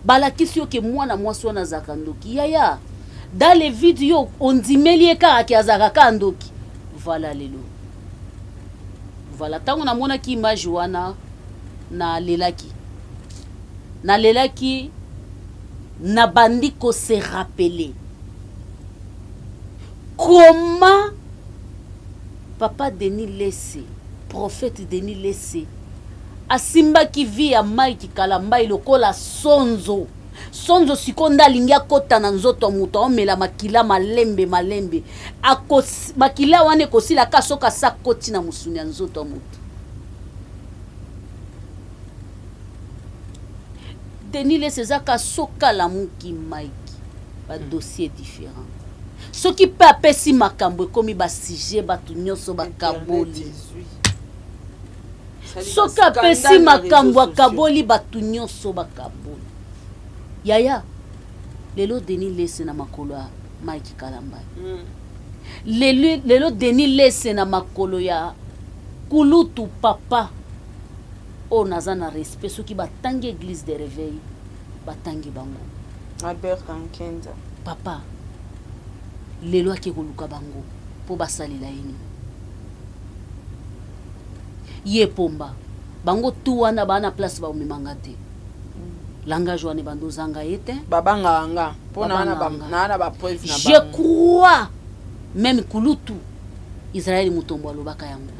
[SPEAKER 2] balakisi yo ke mwana mwasi wana azaka ndoki yaya dans les vidéos on dimeli ekaka ki azaka ndoki voilà lelo voilà tango na mona ki image wana na lelaki na bandi ko se rappeler comment papa Denis Lesi prophète Denis Lesi asimba ki vi ya Mike Kalambai lokola sonzo sikonda lingia kota na nzoto muto omela makila malembe makila wane kosila kasoka sakoti na musuni ya nzoto muto. Denis Lesi zaka soka la muki Mike ba dossier différent soki mpe apesi makambo ekomi basije bato nyonso bakaboli soki apesi makambo akaboli bato nyonso bakaboli. Yaya lelo Denis lese na makolo ya Mike Kalamba, lelo Denis lese na makolo ya kulutu papa o naza na respect soki batangi église de réveil batangi bango
[SPEAKER 1] Albert Kankenza
[SPEAKER 2] papa lelo ake koluka bango po basalela yeni ye pomba bango tu wana bana place ba omimanga te langage wana bando zanga yete
[SPEAKER 1] babanga anga po na ba preuve na
[SPEAKER 2] je crois même kulutu Israël mutombo alobaka yango.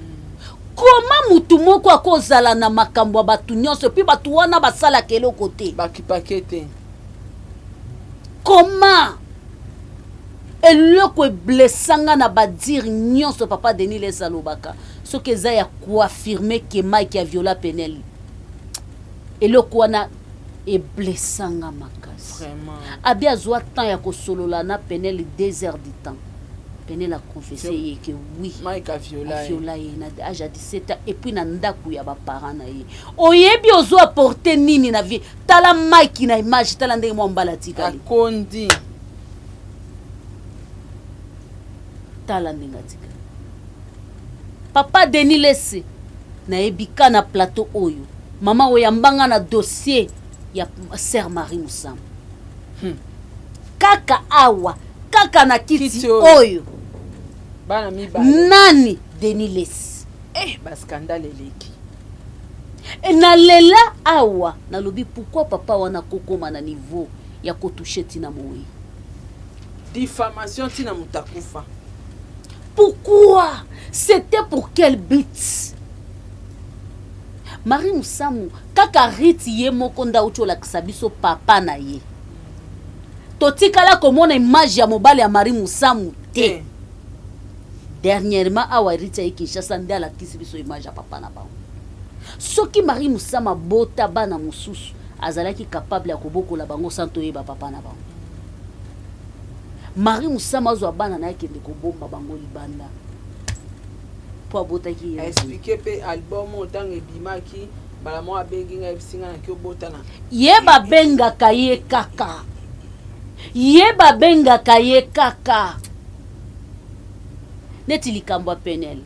[SPEAKER 2] Comment mutu moko akozala na makambo batu nyonso puis batu wana basala kelo côté
[SPEAKER 1] bakipakete
[SPEAKER 2] comment eloko eblessanga na badire nyonso papa Denis lesa lobaka soki eza ya kuaffirme ke Mike a viola Penel eloko wana eblessanga makasi
[SPEAKER 1] vraiment
[SPEAKER 2] abi azwa temps ya kosolola na Penel 2 heures du temps. Penel a confessé que oui
[SPEAKER 1] Mike a violé
[SPEAKER 2] na âge à 17 ans et puis na ndaku ya ba parents na ye oyebi ozo apporter nini na vie tala Mike na image tala ndenge mo mbala tikali
[SPEAKER 1] akondi
[SPEAKER 2] tala ndenge tikali papa Denis lese na ebika na plateau oyo mama oyambanga na dossier ya sœur Marie Moussam kaka awa kaka na kiti oyo
[SPEAKER 1] bana mibale
[SPEAKER 2] nani Denis lese
[SPEAKER 1] ba scandale eleki
[SPEAKER 2] na lela awa nalobi pourquoi papa wana kokoma na niveau ya kotoucher tina moyi
[SPEAKER 1] diffamation tina mutakufa.
[SPEAKER 2] Pourquoi? C'était pour quel but? Marie Moussamou kaka riti ye mokonda uchola kisabiso papa na ye totikala komona image ya mobali ya Marie Moussamou te dernièrement awa riti ya Kinshasa nde ala kisibiso image ya papa na bango soki Marie Moussama bota bana mususu azalaki capable ya kobokola bango santo yeba papa na bango Marie Moussama zo bana na yake ndeko bomba bango libanda po abotaki
[SPEAKER 1] ye expliquer pe album otang ebimaki bala mo abengi nga ebisinga na kyo botana
[SPEAKER 2] yeba benga kaye kaka yeba benga kaye kaka neti likambo Penel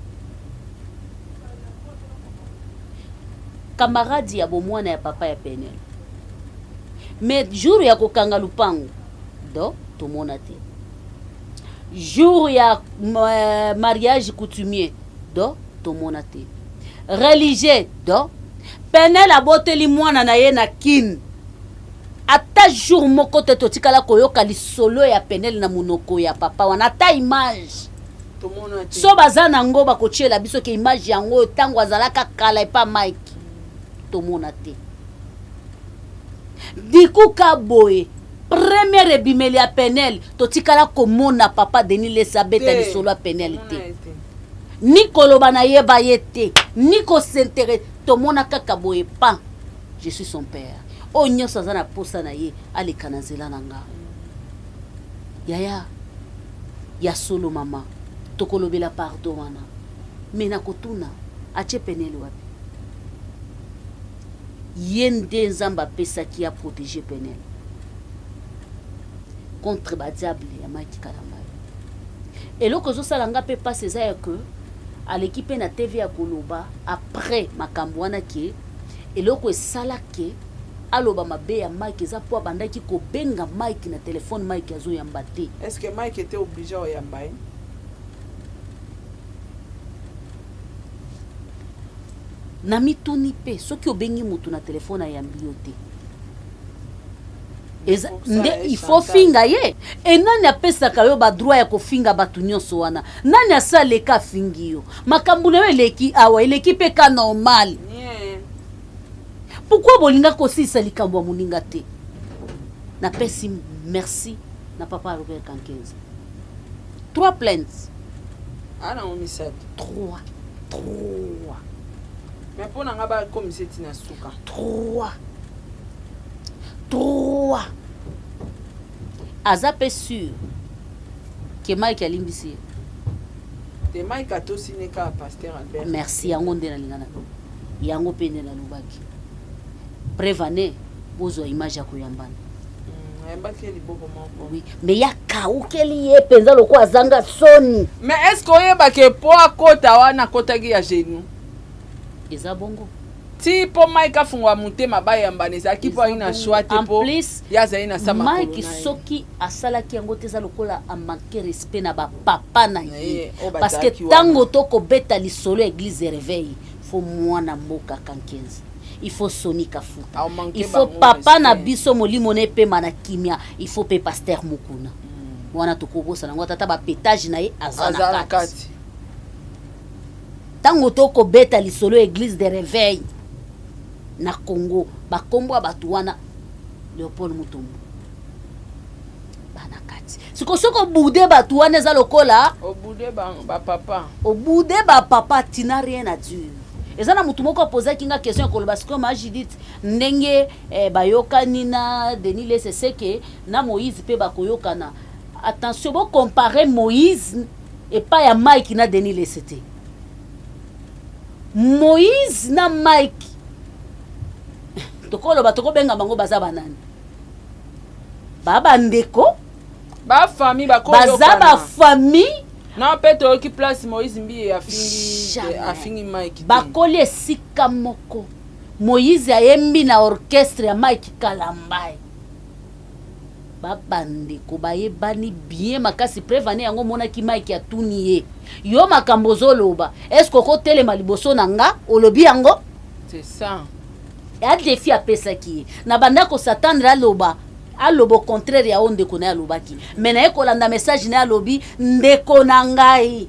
[SPEAKER 2] camarade ya bomwana ya papa ya Penel mais jour ya kokanga lupango do tomona te jour ya mariage coutumier do tomona te religieux do Penel aboteli mwana na ye na kin ata jour moko te totikala koyoka lisolo ya Penel na munoko ya papa wana ata image
[SPEAKER 1] tomona te
[SPEAKER 2] so bazana ngo bakochela biso ke image yango tango azalaka kala epa Mike tomona te diku kaboye première ebimeli ya Penel totikala komona papa Denis lesa beta lisolo ya Penel te ni koloba na yeba yete ni ko s'intéresse tomona kaka boye pa je suis son père o nyonso aza na posa na ye aleka na nzela na nga yaya ya solo mama tokolobela pardon wana me na kotuna atie Penel wapi ye nde nzambe apesaki ya protéger Penel contre badiable ya Mike Kalamba eloko ozosala nga mpe pasi eza ya ke aleki mpe na TV ya koloba après makambo wana ke eloko esala ke aloba mabe ya Mike eza po abandaki kobenga Mike na telefone Mike azoyamba te.
[SPEAKER 1] Est-ce que Mike était obligé oyamba ye?
[SPEAKER 2] Na mituni pe soki obengi mutu na telefone ayambi yo te. Il faut finga ye. E nani apesaka yo ba droit ya kofinga batu nyonso wana? Nani asaleka fingi yo? Makambu na yo eleki awa eleki pe ka normal. Pourquoi bolinga kosisa likambo ya moninga te? Na pesi merci na papa Robert Kankenza. 3 plaintes.
[SPEAKER 1] Ah non, on 7.
[SPEAKER 2] 3.
[SPEAKER 1] Mais pour nga ba comme c'est tina suka.
[SPEAKER 2] 3. Azape sûr. ke Mike alimbisi
[SPEAKER 1] te Mike atosini ka pasteur Albert.
[SPEAKER 2] merci yango nde nalingana yango pe nde nalobaki prévane bozwa image ya koyambana oui mais ya kaukeli ye penza loko azanga soni.
[SPEAKER 1] Mais est-ce qu'on yeba ke po akota wana kotaki ya genou
[SPEAKER 2] eza bongo
[SPEAKER 1] ti po Mike afungwa mutema bayambana ezaki po ina shwate po ya zaina sama
[SPEAKER 2] Mike soki asalaki yango teza lokola amanke respect na ba papa na ye parce que tango toko beta lisolo église réveil faut mwana mboka kankenzi il faut sonika futa il faut papa na biso molimo ne pe mana kimia il faut pe pasteur mukuna wana tokobosa nango tata ba pétage na ye azana kati tango toko beta lisolo église de réveil na Congo bakombo batu wana Léopold Mutombo bana kati siko boude batu wana za lokola
[SPEAKER 1] obude ba papa
[SPEAKER 2] obude ba papa tina rien à dire ezana mutu moko poser kinga question ko parce que ma Judith ndenge bayoka nina Denis Leseseke na Moïse pe bakoyokana attention bo comparer Moïse et pas ya Mike na Denis Leseseke Moïse na Mike tokolo batoko benga bango baza banani baba ndeko
[SPEAKER 1] ba famille bakoyokana
[SPEAKER 2] baza ba famille
[SPEAKER 1] na peto ki place Moïse mbi afingi Mike
[SPEAKER 2] bakoli esika moko Moïse ayembi na orchestre ya Mike Kalambai babandeko bayebani bien makasi prévane yango monaki Mike atuni ye yo makambo zoloba est-ce que telema liboso nanga olobi yango
[SPEAKER 1] c'est ça
[SPEAKER 2] ya défi apesaki na bandako s'attendre aloba alobo contraire ya ondeko na alobaki mais na ekolanda message na alobi ndeko na ngai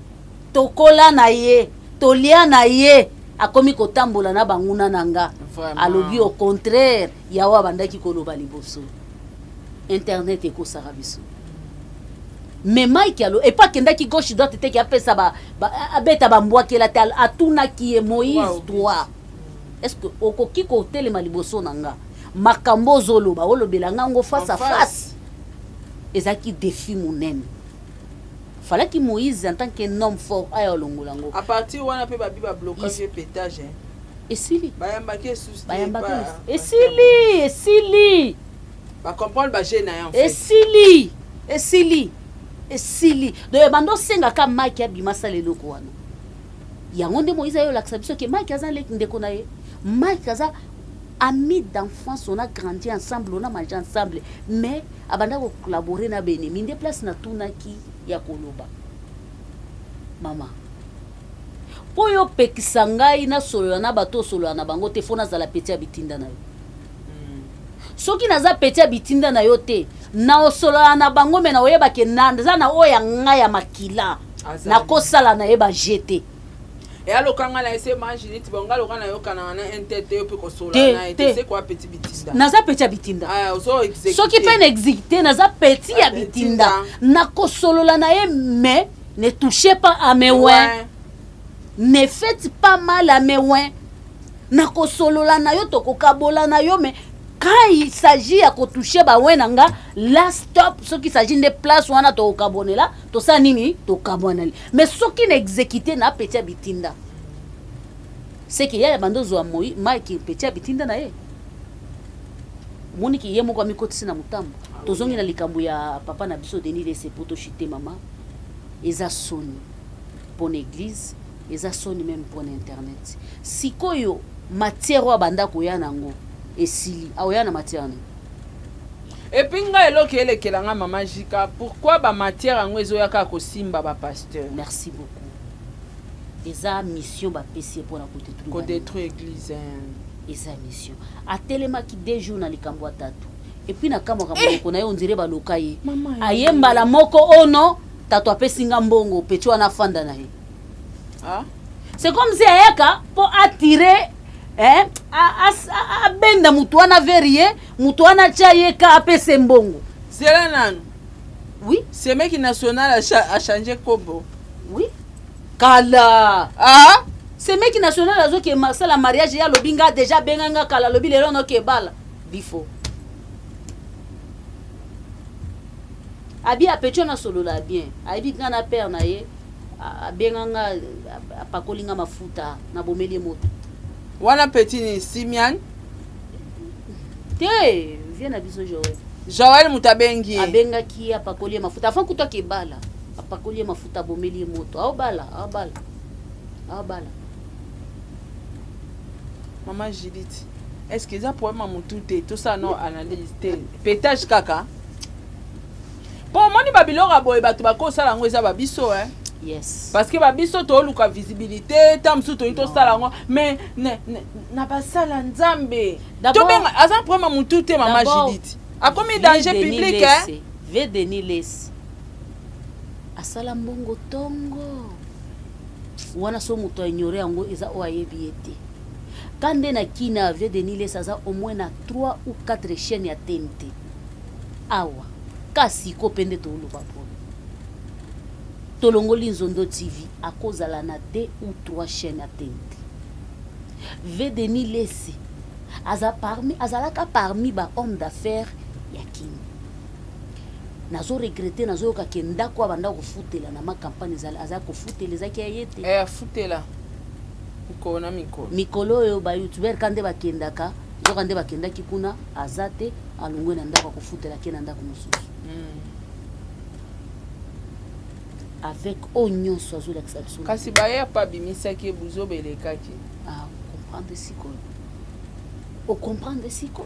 [SPEAKER 2] tokola na ye tolia na ye akomi kotambola na banguna nanga alobi au contraire ya wa bandaki koloba liboso internet ekosaka biso mais Mike alo et pas kendaki gauche droite te ki apesa ba abeta bambwakela te atunaki ye Moïse toi est-ce que okoki ko telema liboso nanga makambo zoloba olobela ngango face à face ezaki défi munene fallait que Moïse en tant qu'un homme fort aya longolango
[SPEAKER 1] à partir wana pe babi ba blocage et pétage
[SPEAKER 2] et sili
[SPEAKER 1] bayambaki sous
[SPEAKER 2] et sili
[SPEAKER 1] ba comprendre ba gêne en
[SPEAKER 2] fait et sili donc bando senga ka Mike abimasa leloko wana yango nde Moïse ayo laksa biso ke Mike azan lek ndeko na ye Mike aza amis d'enfance, on a grandi ensemble, on a mangé ensemble, mais abanda ko collaborer na bene minde place na tunaki ya koloba mama poyo pekisangai na solo na bato solo na bango te fona za la petit bitinda na yo soki naza petit bitinda na yo te na solo na bango mena oyeba ke nanda na oya ngaya makila na kosala na yeba jeter
[SPEAKER 1] et alors quand on a essayé manger dit bon galo kana yo kana na entete pe ko sola na ete c'est quoi petit bitinda
[SPEAKER 2] naza petit bitinda
[SPEAKER 1] ah ozo exécuter
[SPEAKER 2] soki pe n'exécuter naza petit ya bitinda na ko solola na ye mais ne touchez pas à mes ouins ne faites pas mal à mes ouins na ko solola na yo to ko kabola na yo mais quand il s'agit à ko toucher ba ouin nanga la stop ce qui s'agit de place wana to kabonela to sa nini to kabonela mais ce qui n'exécuter na petit bitinda c'est que ya bandozo wa moi Mike petit bitinda na ye moni ki ye moko amikotisi na mutambo tozongi na likambo ya papa na biso Denis Leseseke poto chite mama eza soni pour l'église eza soni même pour internet sikoyo matière wa banda ko ya nango esili aoya na matière na
[SPEAKER 1] et puis nga eloki elekelanga mama Jika pourquoi ba matière yango ezoyaka kosimba ba pasteur
[SPEAKER 2] merci beaucoup eza mission ba pesi pour na
[SPEAKER 1] ko détruire église
[SPEAKER 2] eza mission atelemaki 2 jours na likambo atatu et puis na kama kamoko na yo ondire ba lokaye ayemba la moko ono tato apesinga mbongo petu wana fanda na ye
[SPEAKER 1] ah
[SPEAKER 2] c'est comme si ayaka pour attirer benda mutu wana verie mutu wana chaye ka apese mbongo
[SPEAKER 1] c'est nan
[SPEAKER 2] oui
[SPEAKER 1] c'est mec national a changé kobo
[SPEAKER 2] oui kala
[SPEAKER 1] ah
[SPEAKER 2] c'est mec national azo ke masala mariage ya lobinga déjà benganga kala lobi lelo no ke bala bifo abi apetio na solo la bien abi ngana père na ye abenganga apakolinga mafuta na bomeli moto
[SPEAKER 1] wana petit ni Simian
[SPEAKER 2] te vient na biso
[SPEAKER 1] Joël mutabengi
[SPEAKER 2] abengaki apakoli mafuta afin kutoka kebala apakoli mafuta bomeli moto au bala
[SPEAKER 1] Maman Judith, est-ce que ça pourrait m'amouter tout ça non analyse pétage kaka? Bon, moi ni babilora boy batu bako sala ngo eza babiso
[SPEAKER 2] yes.
[SPEAKER 1] Parce que babiso to luka visibilité, tamsu to ito sala ngo mais na basala nzambe. To benga azan pourrait m'amouter Maman Judith. A commis danger public
[SPEAKER 2] Ve Denis Les. Asala mbongo tongo. Wana so muto ignore yango eza o ayebi ete. Kande na kina Ve Denis Les aza au moins na 3 ou 4 chaînes ya TNT. Awa. Kasi ko pende to lo papo. Tolongoli Nzondo TV a kozala na 2 ou 3 chaînes ya TNT. Ve Denis Les azalaka parmi ba homme d'affaires ya kini. Nazo regretter nazo yoka kenda kwa banda kufutela na ma campagne aza kufutela zaki ayete
[SPEAKER 1] futela uko na
[SPEAKER 2] mikolo yo ba youtuber kande bakendaka zo kande bakendaki kuna azate alungwe na ndako kufutela kena ndako mususu avec oignon sozo l'exception
[SPEAKER 1] kasi baye pa bimisaki buzo belekaki
[SPEAKER 2] comprendre si quoi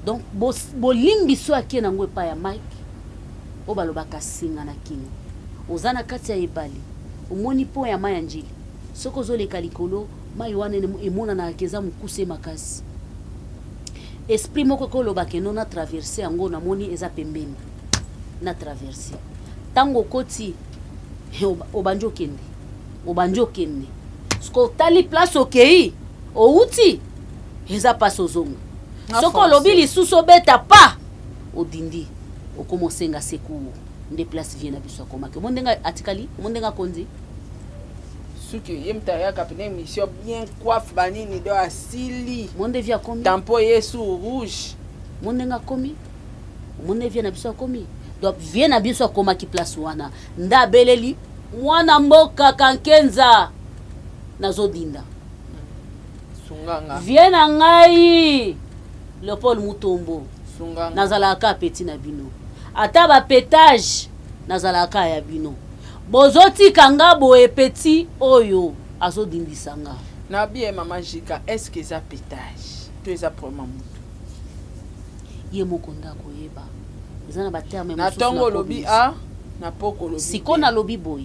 [SPEAKER 2] donc bolimbi so akie nango epa ya Mike o balobaka singa na kini ozana kati ya ebali omoni po ya mai ya njili soko zoleka likolo mai wana emona na akeza mukuse makasi esprit moko kolobaka no na traverser yango na moni eza pembeni na traverser tango koti obanjo kende sko tali place okei outi eza paso zongo soko lobi lisusu beta pa odindi okomosenga seku nde place vie na biso komaka mondenga atikali mondenga konzi
[SPEAKER 1] suki yemta ya kapene mission bien coiffe banini do asili
[SPEAKER 2] monde via komi
[SPEAKER 1] tampo yesu rouge
[SPEAKER 2] mondenga komi monde via na biso komi donc vie na biso komaki place wana nda beleli mwana mboka kankenza nazodinda
[SPEAKER 1] sunganga
[SPEAKER 2] vie na ngai Leopold Mutombo
[SPEAKER 1] sunganga
[SPEAKER 2] nazalaka petit na bino ata ba pétage nazalaka ya bino bozoti kanga boye petit oyo azodindisanga
[SPEAKER 1] na bien Maman Jika est-ce que ça pétage to eza problème mutu
[SPEAKER 2] ye moko ndako yeba ezana ba terme
[SPEAKER 1] na tongo lobi a na poko lobi
[SPEAKER 2] siko na lobi boy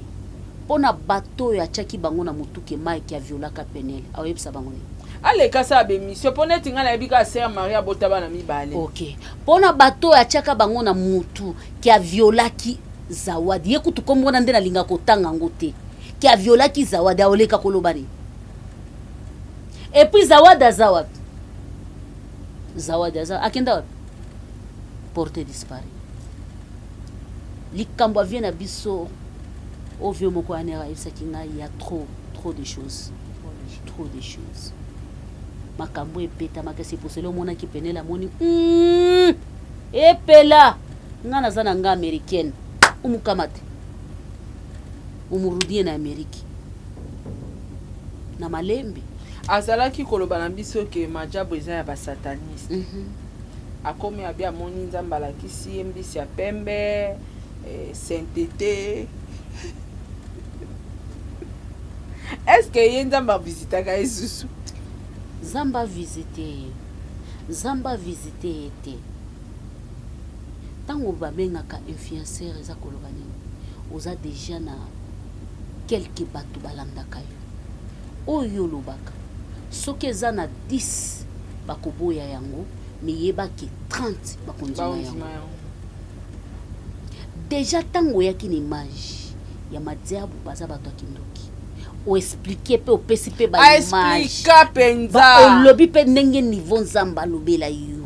[SPEAKER 2] pona bato ya chaki bango na mutuke Mike ya violaka penel awebisa bango ni
[SPEAKER 1] aleka sa be mission pona tinga na bika Sœur Maria botaba na mibale
[SPEAKER 2] OK pona bato ya chaka bango na mutu kia violaki zawadi yekutu komona nde na linga kotanga ngote kia violaki zawadi aoleka kolobani et puis zawadi akenda wapi porté disparu likambo vient na biso au vieux moko anera il y a trop de choses makambo epeta makasi poselo mona ki penela moni epela ngana zana nga américaine umukamate umurudie na Ameriki na malembe
[SPEAKER 1] azalaki koloba na biso ke majabu eza ya ba sataniste akomi abia moni nzamba lakisi mbisi ya pembe sainteté est-ce que yenzamba visitaka Yesusu
[SPEAKER 2] Zamba visité ete tango babengaka influenceur eza koloba nini oza déjà na quelques bato balandaka yo oyo lobaka soki eza na 10 bakoboya yango miyebaki 30 bakondima yango déjà tango oyaki na image ya madiabu baza bato ya kindoki o expliquer pe opesi pe ba image
[SPEAKER 1] explica penza
[SPEAKER 2] ba olobi pe ndenge niveau nzamba lobela yo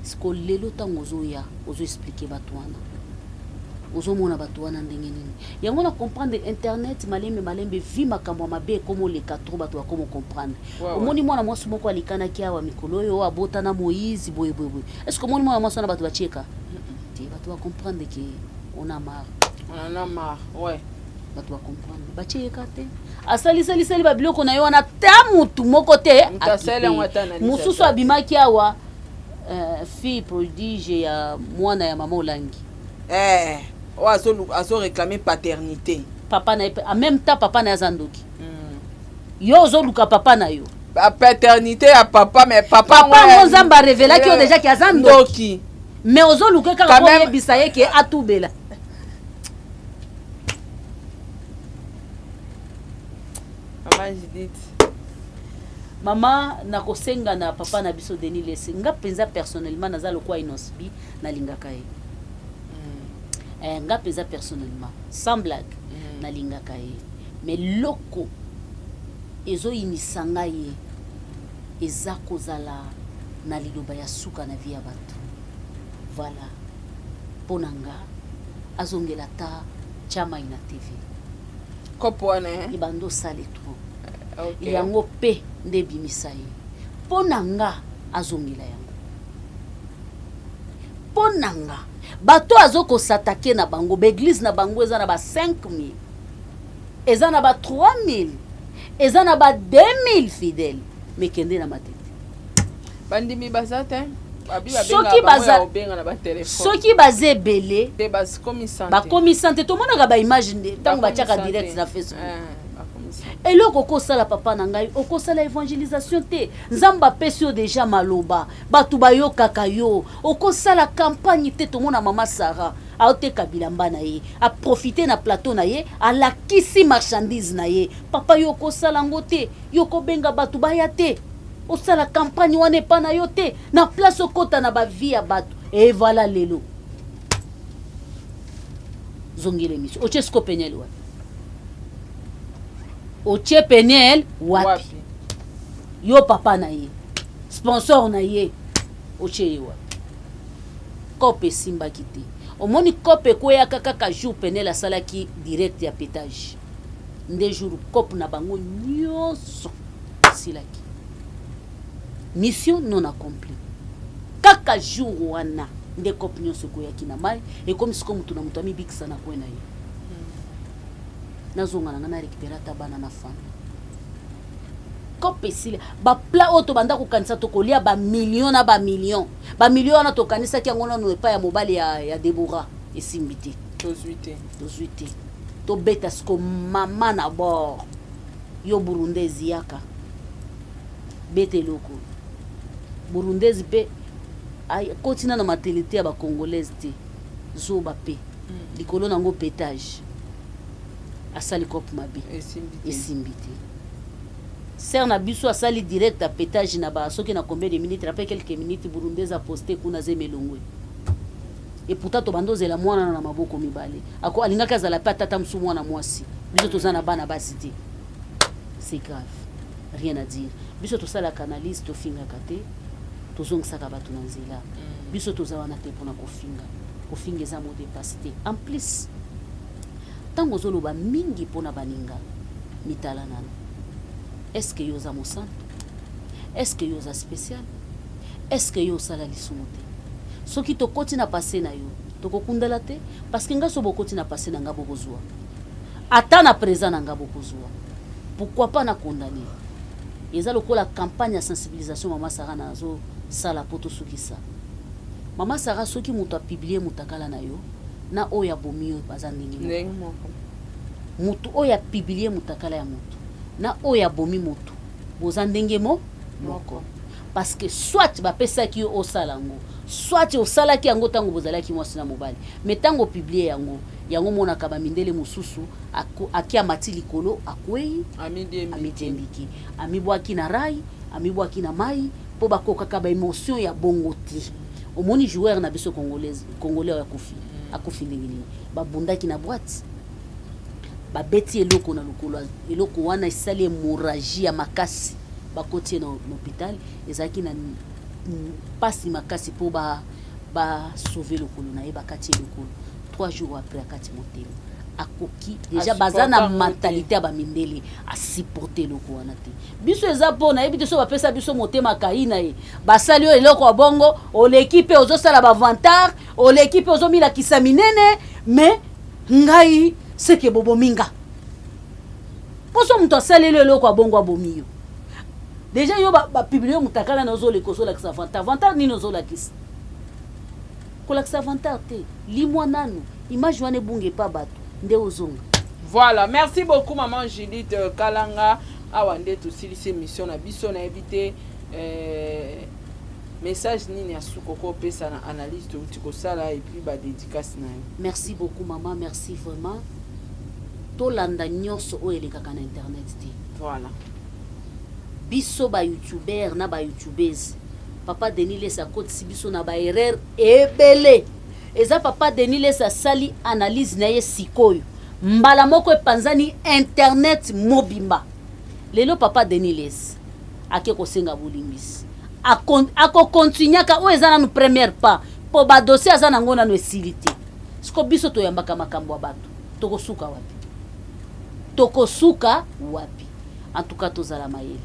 [SPEAKER 2] sko lelo tango ozo expliquer bato wana ozomona bato wana ndenge nini yango na comprendre internet malembe vi makambo mabe komo le 4 bato bakomo comprendre omoni mwana mwasi moko alikanaki awa mikolo oyo abotana Moïse boye est-ce que omoni mwana mwasi na bato bacheka te bato ba comprendre que on a marre
[SPEAKER 1] ouais
[SPEAKER 2] bato ba comprendre bacheka te asali babiloko na yo wana ta mutu moko te mususu abimaki awa fille prodige ya mwana ya mama Olangi
[SPEAKER 1] azo réclamer paternité
[SPEAKER 2] papa na en même temps papa na Zandoki yo ozoluka papa na yo
[SPEAKER 1] paternité ya papa mais papa
[SPEAKER 2] nzamba révéla ki yo déjà ki Zandoki mais ozoluka kaka ko yebisa ye ke atubela
[SPEAKER 1] Maman Judith
[SPEAKER 2] mama nakosenga na papa na biso Denis Lesi nga penza personnellement naza lokwa inosbi nalingaka ye nga penza personnellement sans blague nalingaka ye mais loko ezoyinisa ngai ye eza kozala na liloba ya suka na vie ya bato voilà mpo na nga azongela ta chama ina TV
[SPEAKER 1] kopo wana
[SPEAKER 2] ibando sale trop yango pe nde bimisa ye mpo na nga azongela yango mpo na nga bato azokosatake na bango baeglise na bango eza na ba 5000 eza na ba 3000 eza na ba 2000 fidèles mekende na matete
[SPEAKER 1] bandimi baza te
[SPEAKER 2] soki baza ebele bakomi sante tomonaka baimage ntango batiaka direct na Facebook eloko okosala papa na ngai okosala évangélisation te nzambe apesi yo deja maloba bato bayokaka yo okosala campagne te tomona mama Sarah aoteka bilamba na ye aprofite na plateau na ye alakisi marchandise na ye papa yo okosala ngo te yo kobenga bato baya te osala campagne wana epa na yo te na place okota na bavie ya bato e voilà lelo zongile émission otie siko penyeli wapi otie penel wapi yo papa na ye sponsor na ye otie ye wapi kope simbaki te omoni kope kweyaka kaka jour penel asalaki direct ya pétage nde jour kope na bango nyonso silaki mission non accomplie kaka jour wana nde kope nyonso koyaki na mai ekomi siko mutu na mutu amibikisa na kwe na ye nazonga na nga na récupérer ta bana na femme kope sile ba plat auto banda kokanisa to kolia ba million na ba million na to kanisa ki ngona no epa ya mobali ya Deborah esimbité
[SPEAKER 1] tozuité
[SPEAKER 2] to beta sko mama na bord yo burundezi yaka bete loko burundezi pe ay kotina na matélité ya ba congolaise te zoba pe likolo nango pétage asali kope mabe esimbité ser na biso asali direct à pétage na ba soki na combien de minutes après quelques minutes burundese a posté kuna zemelongwe et pourtant to bandozela mwana na maboko mibale ako alingaka azala pa tata msu mwana mwasi biso tozana bana basi te c'est grave rien à dire biso tosala canaliste tofinga kate tozongisaka bato na nzela biso tozawana te mpona kofinga eza mo dépasse te en plus ntango ozoloba mingi mpona baninga mitala nano est-ce que yo oza mosantu est-ce que yo oza spécial est-ce que yo osala lisumu te soki tokoti na pase na yo tokokundela te parce que nga so bokoti na pase na nga bokozwa ata na présent na nga bokozwa pourquoi pas na condamner eza lokola campagne ya sensibilisation mama Sarah nazo sala poto sukisa mama Sarah soki mutu apublier mutakala na yo na oya bomi yo baza ndenge moko mutu oya publier mutakala ya mutu na oya bomi mutu boza ndenge moko parce que soit bapesaki yo osala ngo soit osalaki yango tango bozalaki mwasi na mobali mais tango publier yango monaka bamindele mosusu akia mati likolo akwei amitiembiki amibwaki na rai amibwaki na mai po bakokaka ba émotion ya bongo te omoni joueur na biso congolais ya akufi ndenge nini babundaki na boîte babeti eloko na lokolo eloko wana esali hémorragie ya makasi bakotie na hôpital ezalaki na pasi makasi po ba sauver lokolo na ye bakati lokolo 3 jours après akati motema akoki déjà baza na mentalité ya bamindele asupporter loko wana te biso eza mpona yebi te so bapesa biso motema kaina ye basali oyo eloko ya bongo oleki mpe ozosala bavantard oleki mpe ozomilakisa minene mais ngai seke bobominga poso moto asaleli eloko ya bongo abomi yo déjà yo bapiblie yo mutakala na ozoleka ozolakisa vantard nini ozolakisa kolakisa vantard te limwa nanu image wana ebunge pa bato nde ozonga.
[SPEAKER 1] Voilà, merci beaucoup maman Judith Kalanga awa nde tosilisi émission na biso na éviter message nini ya sukoko pesa na analyse touti kosala et puis ba dédicace na yo.
[SPEAKER 2] Merci beaucoup maman, merci vraiment. Tolanda nyonso oyo elekaka na internet te.
[SPEAKER 1] Voilà.
[SPEAKER 2] Biso ba youtuber na ba youtubeuse. Papa Denis Lesa kotisi biso na ba erreur ebele. Eza papa Denis Lesa sali analyse na ye sikoyo. Mbala moko epanzani internet mobimba. Lelo papa Denis Lesa ake kosenga bolimbisi. Ako continuaka o eza na no première pas. Po ba dossier aza nango na no esilité. Siko biso to yambaka makambo ya bato. Tokosuka wapi? Tokosuka wapi? En tout cas tozala mayele.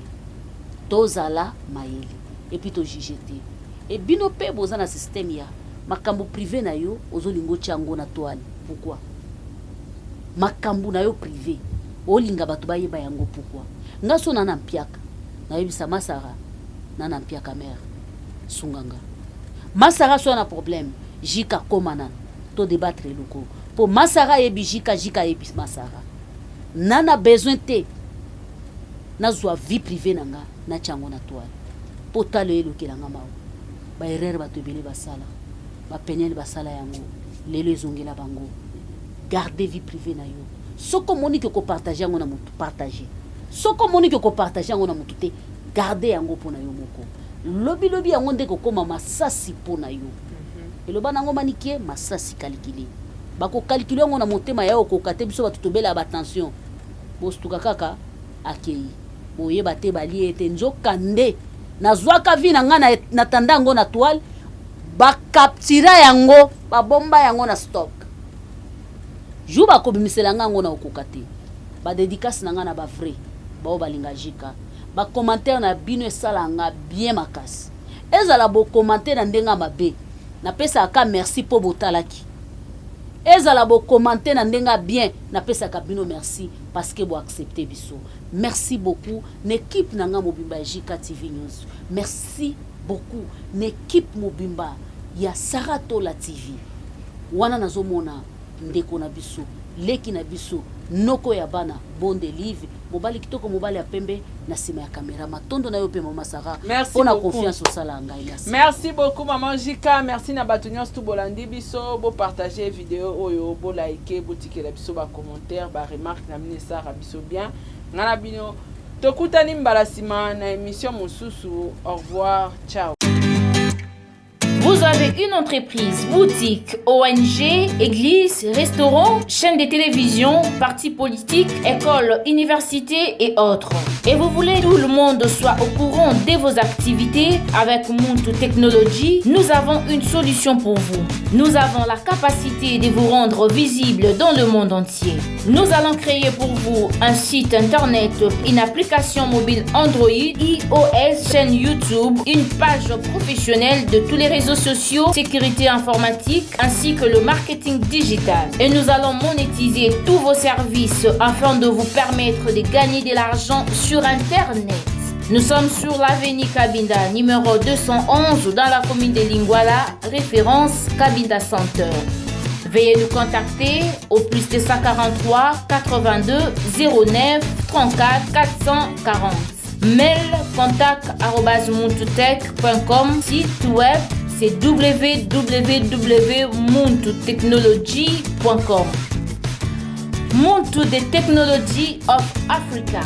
[SPEAKER 2] Tozala mayele. Et puis to jijete. Et bino pe boza na système ya makambo privé na yo ozolingo chango na toile. Pourquoi? Makambo na yo privé olinga bato bayeba yango pourquoi? Ngaso na mpiaka na yebisa Masara na mpiaka mère sunganga Masara so na problème jika komana to débattre loko pour Masara yebi jika yebi Masara nana besoin te na zwa vie privée nanga na chango na toile potale elokelanga mawo ba erreur bato ebele basala ba penel basala yango lelo ezongela bango. Gardez vie privée na yo. Soko monique ko partager yango na mutu partager. Soko monique ko partager yango na mutu te gardez yango pona yo moko. Lobi yango ndeko koma masasi pona yo. Eloba nango manikie masasi calculer. Bako calculer yango na motema yao ko kate biso batutobela ba tension. Bostuka kaka akei. Boye bate bali ete nzokande na zwaka vi na nga na tandango na toile ba captura yango ba bomba yango na stock. Juba ko bimisela nga ngo na okokate. Ba dédicace na nga na ba vrai. Ba balinga jika. Ba commentaire na bino esala nga bien makasi. Ezala bo commentaire na ndenga mabe. Na pesa aka merci po botalaki. Ezala bo commentaire na ndenga bien. Na pesa ka bino merci parce que bo accepter biso. Merci beaucoup l'équipe na nga mobimba Jika TV News. Merci beaucoup l'équipe mobimba ya Saratola TV. Wana nazomona ndeko na biso leki na biso noko ya bana bonde live mobali kitoko mobali ya pembe na sima ya kamera matondo na yo pe mama Sarah on a confiance au sala ngai.
[SPEAKER 1] Merci beaucoup maman Jika, merci na bato nyonso tu bolandi biso bo partager vidéo oyo bo liker bo tikela biso ba commentaire ba remarque na mine Sarah biso bien ngana bino tokutani mbala sima na émission mosusu. Au revoir, ciao.
[SPEAKER 7] Vous avez une entreprise, boutique, ONG, église, restaurant, chaîne de télévision, parti politique, école, université et autres. Et vous voulez que tout le monde soit au courant de vos activités avec Muntu Technology, nous avons une solution pour vous. Nous avons la capacité de vous rendre visible dans le monde entier. Nous allons créer pour vous un site internet, une application mobile Android, iOS, chaîne YouTube, une page professionnelle de tous les réseaux sociaux, sécurité informatique ainsi que le marketing digital. Et nous allons monétiser tous vos services afin de vous permettre de gagner de l'argent sur Internet. Nous sommes sur l'avenue Kabinda, numéro 211 dans la commune de Lingwala, référence Kabinda Center. Veuillez nous contacter au plus 243 82 09 34 440. Mail contact@muntutech.com. Site web c'est www.muntutechnology.com. Muntu the Technology of Africa.